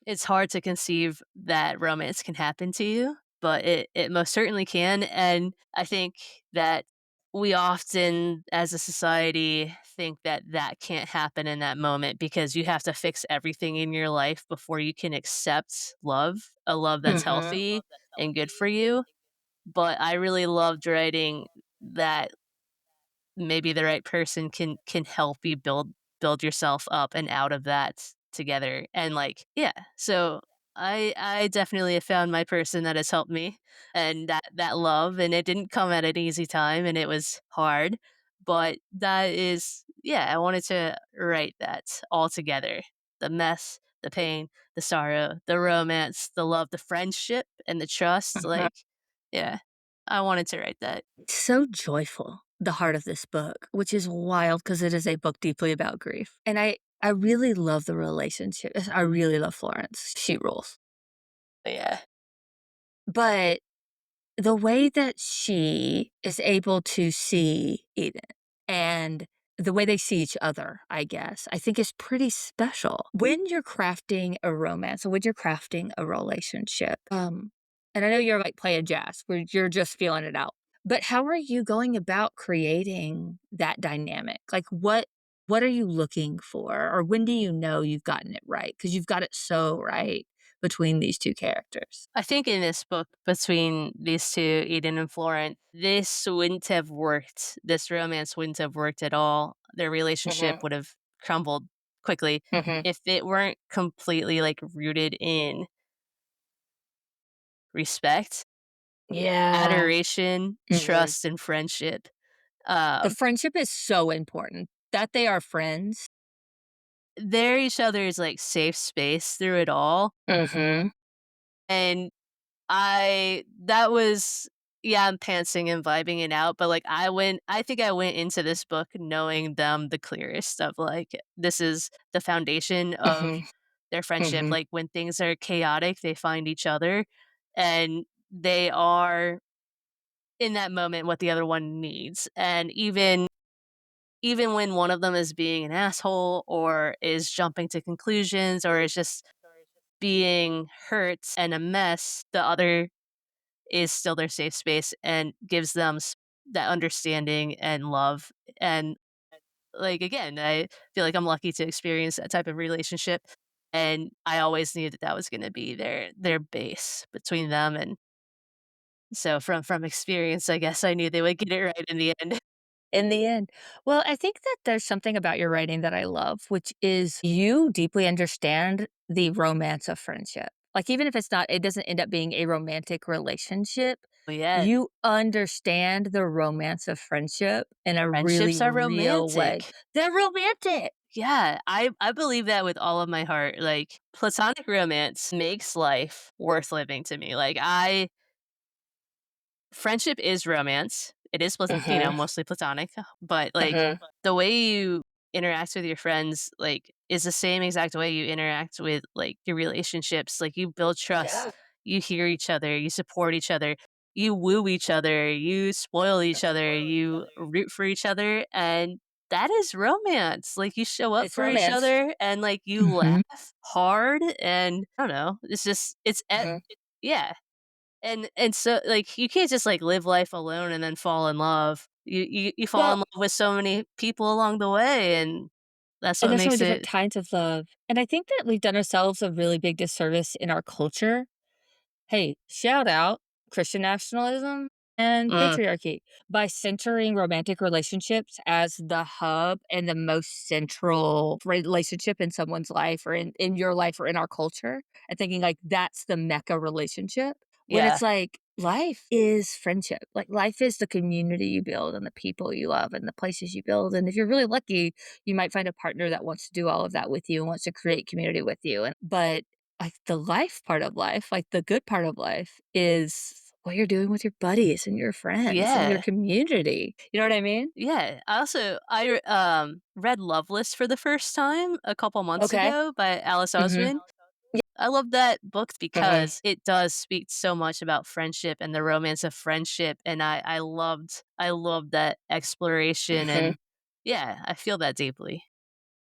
it's hard to conceive that romance can happen to you, but it most certainly can, and I think that we often, as a society, think that that can't happen in that moment because you have to fix everything in your life before you can accept love, a love that's Mhm. healthy and good for you. But I really loved writing that maybe the right person can help you build yourself up and out of that together. And like, yeah, so I definitely have found my person that has helped me and that love, and it didn't come at an easy time and it was hard, but that is, yeah, I wanted to write that all together. The mess, the pain, the sorrow, the romance, the love, the friendship and the trust, Mhm. like, yeah, I wanted to write that. So joyful, the heart of this book, which is wild because it is a book deeply about grief. And I really love the relationship. I really love Florence. She rules. Yeah. But the way that she is able to see Eden and the way they see each other, I guess, I think is pretty special. When you're crafting a romance or when you're crafting a relationship, and I know you're like playing jazz where you're just feeling it out. But how are you going about creating that dynamic? Like what are you looking for? Or when do you know you've gotten it right? Because you've got it so right between these two characters. I think in this book, between these two, Eden and Florent, this wouldn't have worked. This romance wouldn't have worked at all. Their relationship Mhm. would have crumbled quickly Mhm. if it weren't completely like rooted in respect, Yeah. adoration, Mhm. trust, and friendship. The Um, friendship is so important that they are friends. they're each other's like safe space through it all. Mhm. And I that was, yeah, I'm pantsing and vibing it out, but, like, I think I went into this book knowing them the clearest of, like, this is the foundation of Mhm. their friendship, Mhm. like, when things are chaotic, they find each other, and they are, in that moment, what the other one needs, and even when one of them is being an asshole or is jumping to conclusions or is just being hurt and a mess, the other is still their safe space and gives them that understanding and love. And like again, I feel like I'm lucky to experience that type of relationship. And I always knew that that was going to be their base between them. And so from experience, I guess I knew they would get it right in the end. In the end. Well, I think that there's something about your writing that I love, which is you deeply understand the romance of friendship. Like, even if it doesn't end up being a romantic relationship, But yeah, you understand the romance of friendship in a really friendships are real way. romantic. They're romantic. Yeah, I believe that with all of my heart. Like platonic romance makes life worth living to me. Like I Friendship is romance. It is Mhm. mostly platonic, but, like, Mhm. the way you interact with your friends, like, is the same exact way you interact with, like, your relationships. Like, you build trust, Yeah. you hear each other, you support each other, you woo each other, you spoil each other, you root for each other, and that is romance. Like, you show up It's for each romance. other and, like, you Mhm. laugh hard, and I don't know, it's just Mhm. yeah. And so, like, you can't just, like, live life alone and then fall in love. You fall in Well, love with so many people along the way, and that's and what there's so many makes different it. kinds of love. And I think that we've done ourselves a really big disservice in our culture. Hey, shout out Christian nationalism and Mm, patriarchy by centering romantic relationships as the hub and the most central relationship in someone's life or in your life or in our culture and thinking like that's the mecca relationship when yeah. it's like life is friendship. Like life is the community you build and the people you love and the places you build. And if you're really lucky, you might find a partner that wants to do all of that with you and wants to create community with you. But like, the life part of life, like, the good part of life is what you're doing with your buddies and your friends and your Yeah. community. You know what I mean? Yeah. I read Loveless for the first time a couple months Okay. ago by Alice Mhm. Oseman. I love that book Mhm. because it does speak so much about friendship and the romance of friendship, and I loved that exploration, Mhm. and yeah, I feel that deeply.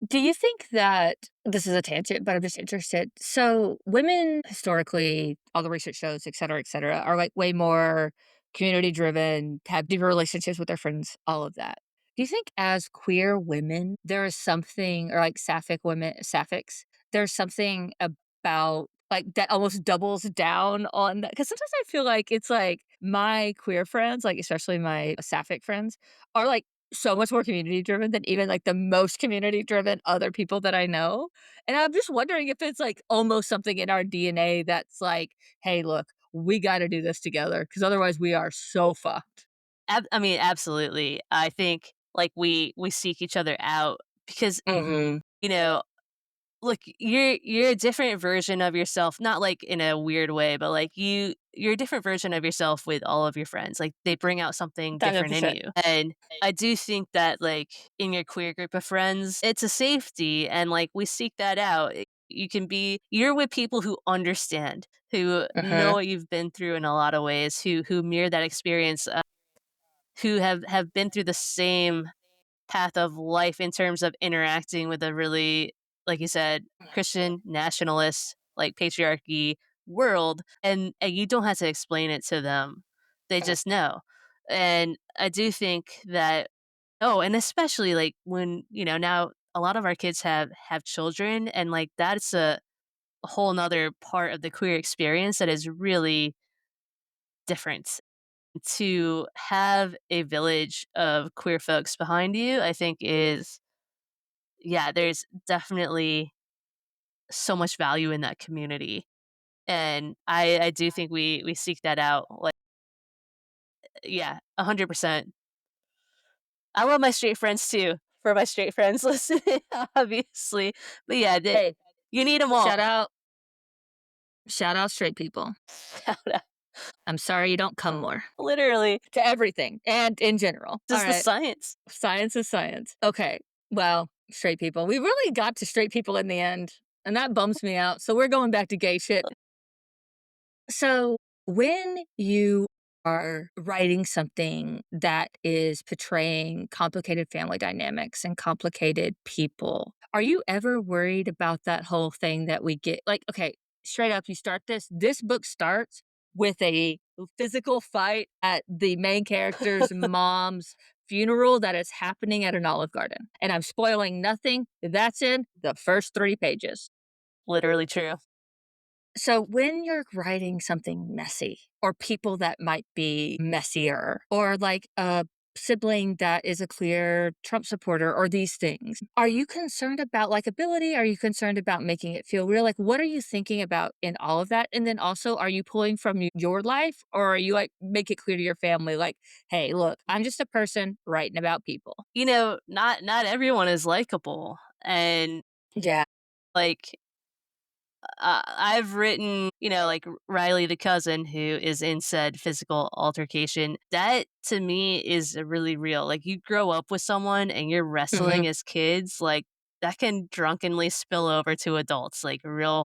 Do you think that this is a tangent, but I'm just interested. So, women historically, all the research shows, et cetera, are, like, way more community driven, have deeper relationships with their friends, all of that. Do you think as queer women, there is something or like sapphic women, sapphics, there's something about like that almost doubles down on that? Because sometimes I feel like it's like my queer friends, like especially my sapphic friends, are like so much more community driven than even like the most community driven other people that I know. And I'm just wondering if it's like almost something in our DNA that's like, hey, look, we got to do this together because otherwise we are so fucked. I mean, absolutely. I think, like, we seek each other out because, Hmm. you know, look, you're a different version of yourself, not, like, in a weird way, but, like, you're a different version of yourself with all of your friends, like, they bring out something different in 100%. you, and I do think that, like, in your queer group of friends, it's a safety, and, like, we seek that out. You're with people who understand, who know Uh-huh. what you've been through in a lot of ways, who mirror that experience, who have been through the same path of life in terms of interacting with a really, like you said, Christian nationalist, like patriarchy world, and you don't have to explain it to them. They just know. And I do think that oh, and especially like when, now a lot of our kids have children and like that's a whole nother part of the queer experience that is really different. To have a village of queer folks behind you, I think is yeah, there's definitely so much value in that community, and I do think we seek that out, like yeah, 100%. I love my straight friends too, for my straight friends listening, obviously, but yeah, Hey, you need them all. shout out shout out straight people. Shout out. I'm sorry you don't come more Literally, to everything and in general. this is the Alright, science. science is science. Okay, well, straight people. We really got to straight people in the end, and that bums me out, so we're going back to gay shit. So, when you are writing something that is portraying complicated family dynamics and complicated people, are you ever worried about that whole thing that we get? Like, okay, straight up, you start this book starts with a physical fight at the main character's mom's funeral that is happening at an Olive Garden. And I'm spoiling nothing. That's in the first 3 pages. Literally true. So, when you're writing something messy, or people that might be messier, or like a sibling that is a clear Trump supporter, or these things, are you concerned about likability? Are you concerned about making it feel real? Like, what are you thinking about in all of that? And then also, are you pulling from your life, or are you like make it clear to your family, like, hey, look, I'm just a person writing about people? Not everyone is likable, and, Yeah. like, I've written, like Riley the cousin who is in said physical altercation. That to me is really real. Like you grow up with someone and you're Hmm. wrestling as kids, like that can drunkenly spill over to adults. Like real,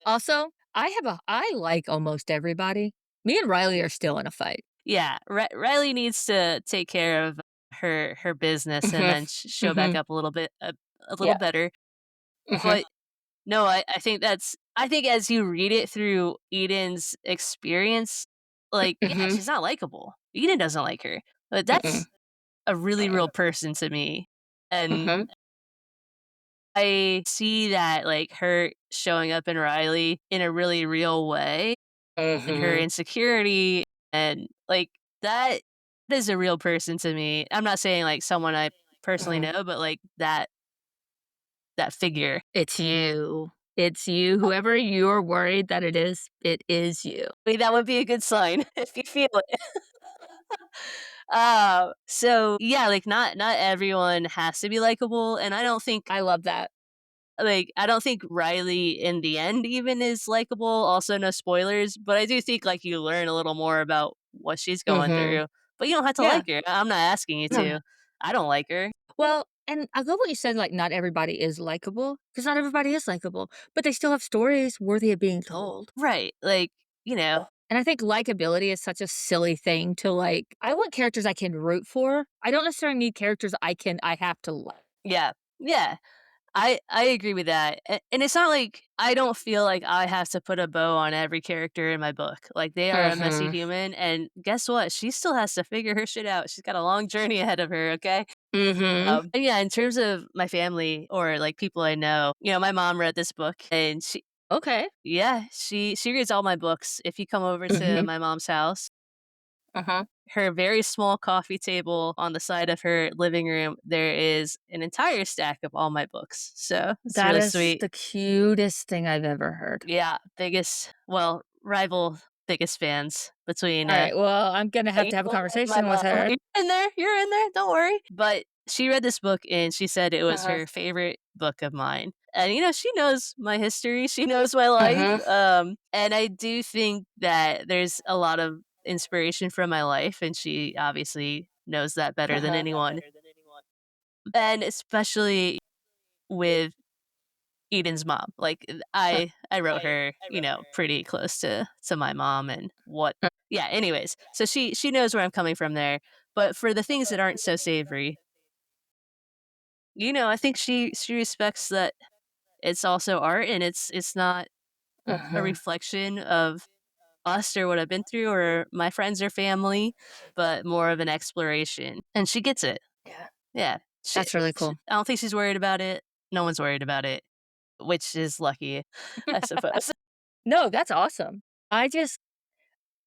Also, I like almost everybody. Me and Riley are still in a fight. yeah. Riley needs to take care of her business and Mhm. then show back Mhm. up a little Yeah. better. Mhm. But no, I think as you read it through Eden's experience, like, yeah, Mhm. she's not likable. Eden doesn't like her, but Mm-mm. that's a really real person to me, and Mhm. I see that, like, her showing up in Riley in a really real way, and her Mhm. insecurity, and, like, that is a real person to me. I'm not saying, like, someone I personally Mhm. know, but, like, that figure. It's you. It's you. Whoever you're worried that it is you. I mean, that would be a good sign if you feel it. So yeah, like not everyone has to be likable, and I love that. I don't think Riley in the end even is likable. Also, no spoilers, but I do think like you learn a little more about what she's going Mhm. through. But you don't have to Yeah. like her. I'm not asking you No. to. I don't like her. Well, and I love what you said, like, not everybody is likable, because not everybody is likable, but they still have stories worthy of being told. Right. Like, you know, And I think likability is such a silly thing to like I want characters I can root for. I don't necessarily need characters I have to like. yeah. Yeah. I agree with that, and it's not like I don't feel like I have to put a bow on every character in my book, like, they are a messy Mhm. human, and guess what? She still has to figure her shit out, she's got a long journey ahead of her, okay? Mhm. And yeah, in terms of my family or, like, people I know, my mom read this book, and Okay. yeah, she reads all my books. If you come over to Mhm. my mom's house, Uh-huh. her very small coffee table on the side of her living room, there is an entire stack of all my books, so it's That really is sweet. the cutest thing I've ever heard. Yeah, rival biggest fans between, Alright, well, I'm gonna have you to have a and my conversation with mom. her. You're in there, don't worry. But she read this book and she said it was Uh-huh. her favorite book of mine. And, she knows my history, she knows my life, Uh-huh. and I do think that there's a lot of inspiration from my life, and she obviously knows that better than Uh-huh. anyone. And especially with Eden's mom. Like, I wrote her, pretty close to my mom and what yeah, anyways. So she knows where I'm coming from there. But for the things that aren't so savory, I think she respects that it's also art and it's not a Uh-huh. reflection of us or what I've been through or my friends or family, but more of an exploration. And she gets it. Yeah. Yeah. That's really She cool. I don't think she's worried about it. No one's worried about it, which is lucky, I suppose. No, that's awesome. I just,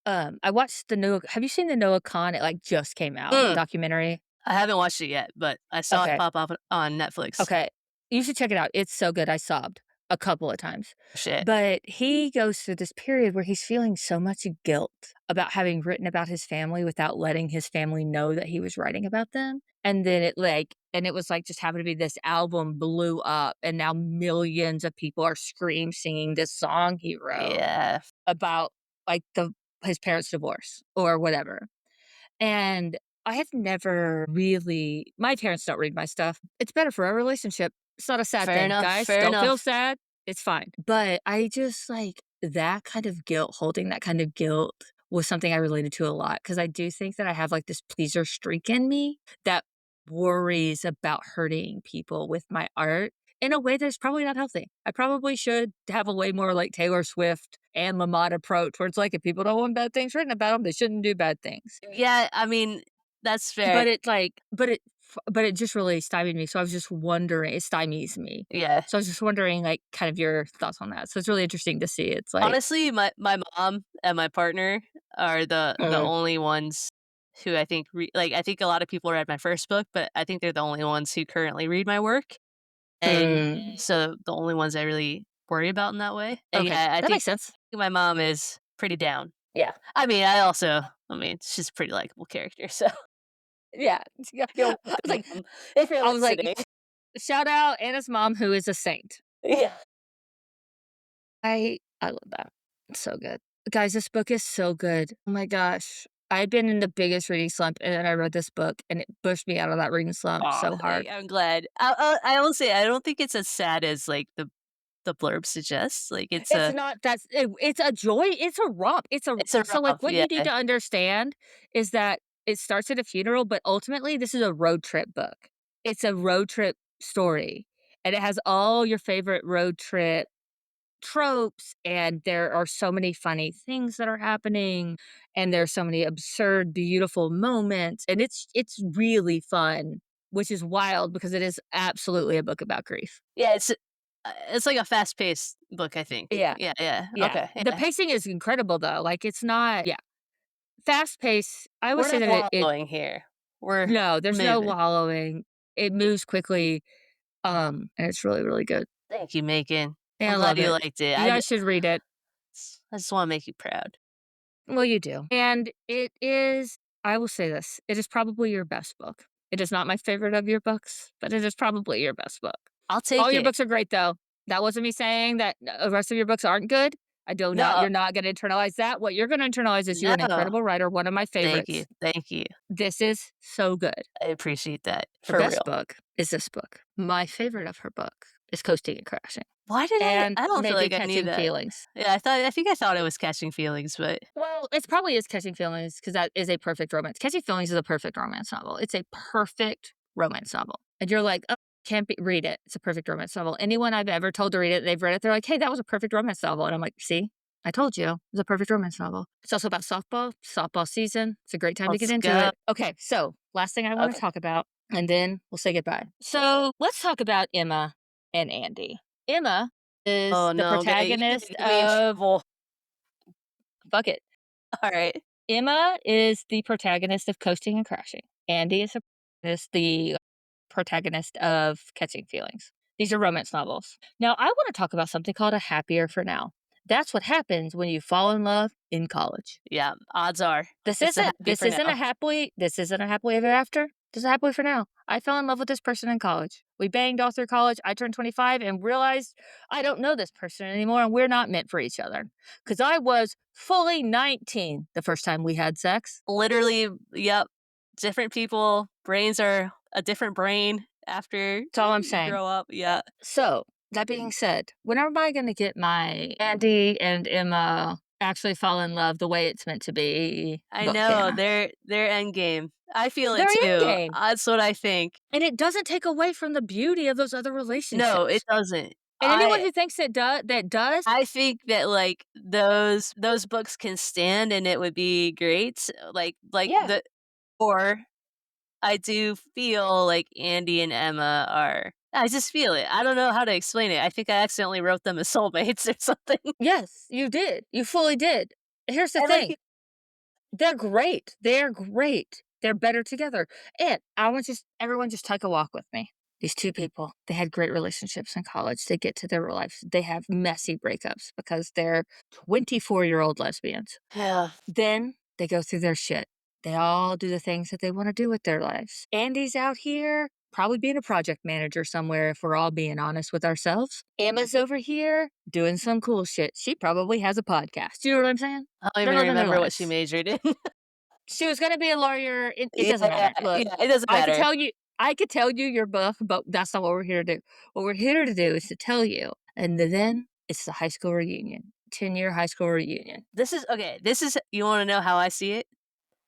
I watched the new have you seen the Noah Khan? It, like, just came out, the Mm, documentary. I haven't watched it yet, but I saw it Okay. pop up on Netflix. Okay. You should check it out. It's so good. I sobbed a couple of times. Shit. But he goes through this period where he's feeling so much guilt about having written about his family without letting his family know that he was writing about them. And then it was like just happened to be this album blew up and now millions of people are singing this song he wrote Yeah, about like his parents' divorce or whatever. And I have never really my parents don't read my stuff. It's better for our relationship. It's not a sad fair thing. enough, Guys, fair don't feel enough. sad. It's fine. But I just like that kind of guilt, holding that kind of guilt was something I related to a lot because I do think that I have like this pleaser streak in me that worries about hurting people with my art in a way that's probably not healthy. I probably should have a way more like Taylor Swift and Lamont approach where it's like if people don't want bad things written about them, they shouldn't do bad things. Yeah, I mean, that's fair. But it like but it just really stymied me, so I was just wondering it stymies me. Yeah. So I was just wondering, like, kind of your thoughts on that. So it's really interesting to see. It's like Honestly, my mom and my partner are the Mhm, only ones who I think I think a lot of people read my first book, but I think they're the only ones who currently read my work, and mm, so the only ones I really worry about in that way. And okay, yeah, I that think makes sense. my mom is pretty down. Yeah. I mean, she's a pretty likable character, so Yeah, yeah. you're I was welcome, like mom, if you're I was like, listening. "Shout out Anna's mom who is a saint." Yeah. I love that. It's so good. Guys, this book is so good. Oh my gosh. I've been in the biggest reading slump, and then I read this book, and it pushed me out of that reading slump Aw, so hard. I'm glad. I will say I don't think it's as sad as, like, the blurb suggests, like, It's not it's a joy, it's a romp, it's a so, like, romp, what yeah. you need to understand is that it starts at a funeral, but ultimately, this is a road trip book. It's a road trip story, and it has all your favorite road trip tropes, and there are so many funny things that are happening, and there's so many absurd, beautiful moments, and it's really fun, which is wild because it is absolutely a book about grief. Yeah, it's like a fast-paced book, I think. Yeah. Yeah, yeah, Yeah. okay, The yeah. pacing is incredible, though, like, it's not yeah. Fast pace, I would We're say not that it wallowing here. We're no, there's no moving. wallowing. It moves quickly, and it's really, really good. Thank you, Macon. Yeah, I'm I glad love you it. liked it. You guys should read it. I just wanna make you proud. Well, you do. And it is I will say this, it is probably your best book. It is not my favorite of your books, but it is probably your best book. I'll All take your it. books are great, though. That wasn't me saying that the rest of your books aren't good. I do not No, you're not gonna internalize that. What you're gonna internalize is you're an no. incredible writer, one of my Thank you, favorites. thank you. This is so good. I appreciate that, Her for best real. book is this book. My favorite of her book is Coasting and Crashing, Why did and I don't feel maybe like I knew Catching that. Feelings. Yeah, I think I thought it was Catching Feelings, but Well, it's probably is Catching Feelings because that is a perfect romance. Catching Feelings is a perfect romance novel. It's a perfect romance novel, and you're like, Can't be read it. It's a perfect romance novel. Anyone I've ever told to read it, they've read it, they're like, "Hey, that was a perfect romance novel." And I'm like, "See? I told you. It's a perfect romance novel." It's also about softball season. It's a great time to get Let's into go. it. Okay, so last thing I wanna Okay. talk about, and then we'll say goodbye. So, let's talk about Emma and Andy. Emma is Oh, the no, you're gonna protagonist get me in of trouble. fuck it. Alright. Emma is the protagonist of Coasting and Crashing. Andy is the protagonist of Catching Feelings. These are romance novels. Now, I want to talk about something called a happier for now. That's what happens when you fall in love in college. Yeah, odds are This it's a isn't happy this for isn't a now. happily this isn't a happily ever after. This is happily for now. I fell in love with this person in college. We banged all through college. I turned 25 and realized I don't know this person anymore and we're not meant for each other. Cuz I was fully 19 the first time we had sex. Literally, yep, different people, brains are a different brain after That's all I'm you saying. grow up, yeah. So, that being said, when am I gonna get my Andy and Emma actually fall in love the way it's meant to be I book, know, Anna? they're endgame. I feel it They're too, endgame, that's what I think. and it doesn't take away from the beauty of those other No, it relationships. doesn't. And anyone I who thinks that does, I think that, like, those books can stand and it would be great, like, yeah. the or I do feel like Andy and Emma are I just feel it. I don't know how to explain it. I think I accidentally wrote them as soulmates or something. Yes, you did. You fully did. Here's the And, like, thing. They're great. They're great. They're better together. And I want just everyone just take a walk with me. These two people, they had great relationships in college. They get to their lives. They have messy breakups because they're 24-year-old lesbians. yeah. Then they go through their shit. They all do the things that they want to do with their lives. Andy's out here probably being a project manager somewhere if we're all being honest with ourselves. Emma's over here doing some cool shit. She probably has a podcast. You know what I'm saying? I don't They're even living their remember what she lives. majored in. She was gonna be a lawyer. It Yeah, doesn't matter. Look, yeah, it doesn't I could matter. tell you I could tell you your book, but that's not what we're here to do. What we're here to do is to tell you. And then it's the high school reunion. 10-year high school reunion. This is okay, this is you wanna know how I see it?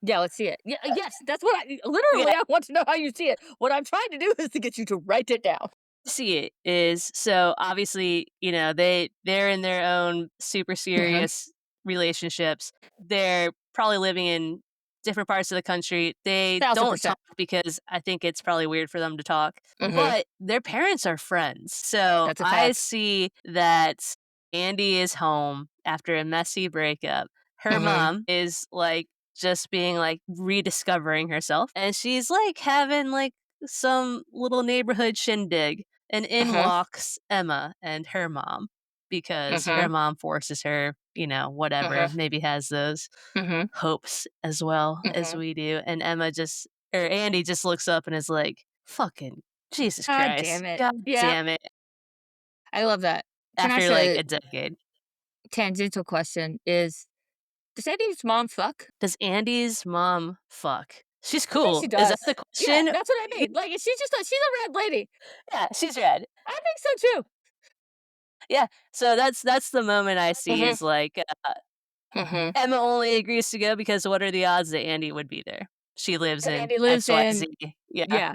Yeah, let's see it. Yeah, yes, that's what I Okay. literally I want to know how you see it. What I'm trying to do is to get you to write it down. See it is so obviously, they're in their own super Mhm. serious relationships. They're probably living in different parts of the country. They don't 1000%. talk because I think it's probably weird for them to talk, Mhm. but their parents are friends. So That's a I fact. see that Andy is home after a messy breakup. Her Mhm. mom is like just being like rediscovering herself and she's like having like some little neighborhood shindig and in Uh-huh. walks Emma and her mom because her Mhm. mom forces her, whatever, Mhm. maybe has those Mhm. hopes as well as Mhm. we do. And Andy just looks up and is like, fucking Jesus God Christ. damn it. God Yep. damn it. I love that. Can I ask After like a a decade. tangential question? Does Andy's mom fuck? Does Andy's mom fuck? She's I think she cool. Is that does. the Yeah, question? that's what I mean. Like, she's a red lady. Yeah, she's red. I think so too. Yeah. So that's the moment I see Mhm. is like Mhm. Emma only agrees to go because what are the odds that Andy would be there? She lives 'Cause in Andy lives in XYZ. Yeah. yeah.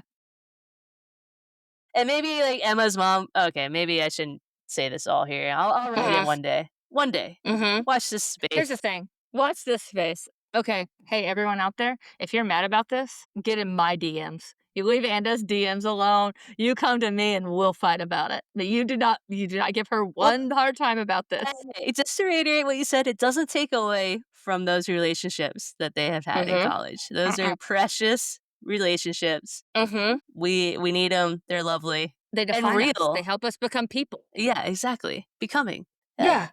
And maybe, like, Emma's mom okay, maybe I shouldn't say this all here. I'll write it Mhm. one day. One day. Mhm. Watch this Here's the space. thing. Watch this space. Okay. Hey, everyone out there, if you're mad about this, get in my DMs. You leave Anda's DMs alone. You come to me and we'll fight about it. But you do not give her Well, one hard time about this. just to reiterate what you said, it doesn't take away from those relationships that they have had in Mhm. college. Those Mm-mm. are precious relationships. Mhm. We need them. 'em. They're lovely They and define us. They real. help us become people. Yeah, exactly. Becoming. Yeah. Yeah.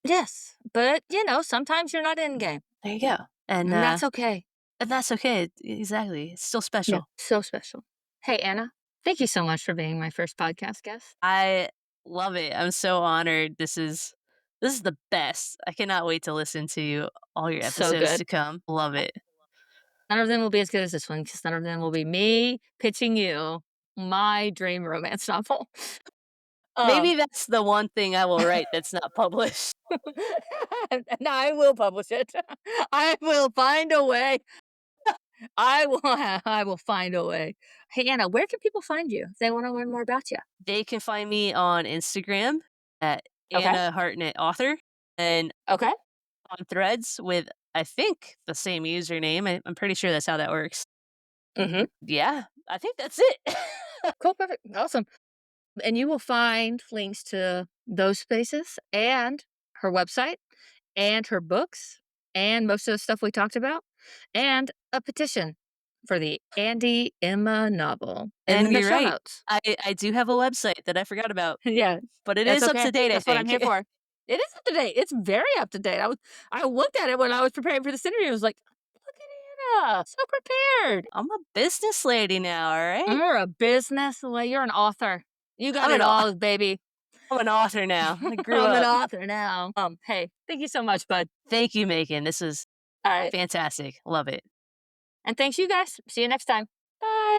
Yes. But, sometimes you're not in game. There you go. And, And uh that's okay. And that's okay, exactly, it's still Yeah. special. So special. Hey, Anna, thank you so much for being my first podcast guest. I love it, I'm so honored, this is the best. I cannot wait to listen to all your So episodes good. to come, love it. None of them will be as good as this one because none of them will be me pitching you my dream romance novel. Um, Maybe that's the one thing I will write that's not published. and I will publish it. I will find a way. I will find a way. Hey, Anna, where can people find you if they wanna learn more about you? They can find me on Instagram at Okay, Ana Hartnett Author and okay. on Threads with, I think, the same username. I'm pretty sure that's how that works. Mhm. Yeah, I think that's it. Cool, perfect, awesome. And you will find links to those spaces and her website and her books and most of the stuff we talked about and a petition for the Andy Emma novel in And the you're show right. notes. I do have a website that I forgot about, Yeah, but it that's is up to okay. date, I That's what I'm think. here for. It is up to date. It's very up to date. I looked at it when I was preparing for this interview. I was like, look at Anna, so prepared. I'm a business lady now, all right? You're a business, you're an author. You got I'm it an au all, baby. I'm an author now. I grew I'm an up. author now. Hey, thank you so much, bud. Thank you, Macon. This is All right. fantastic. Love it. And thanks you guys. See you next time. Bye.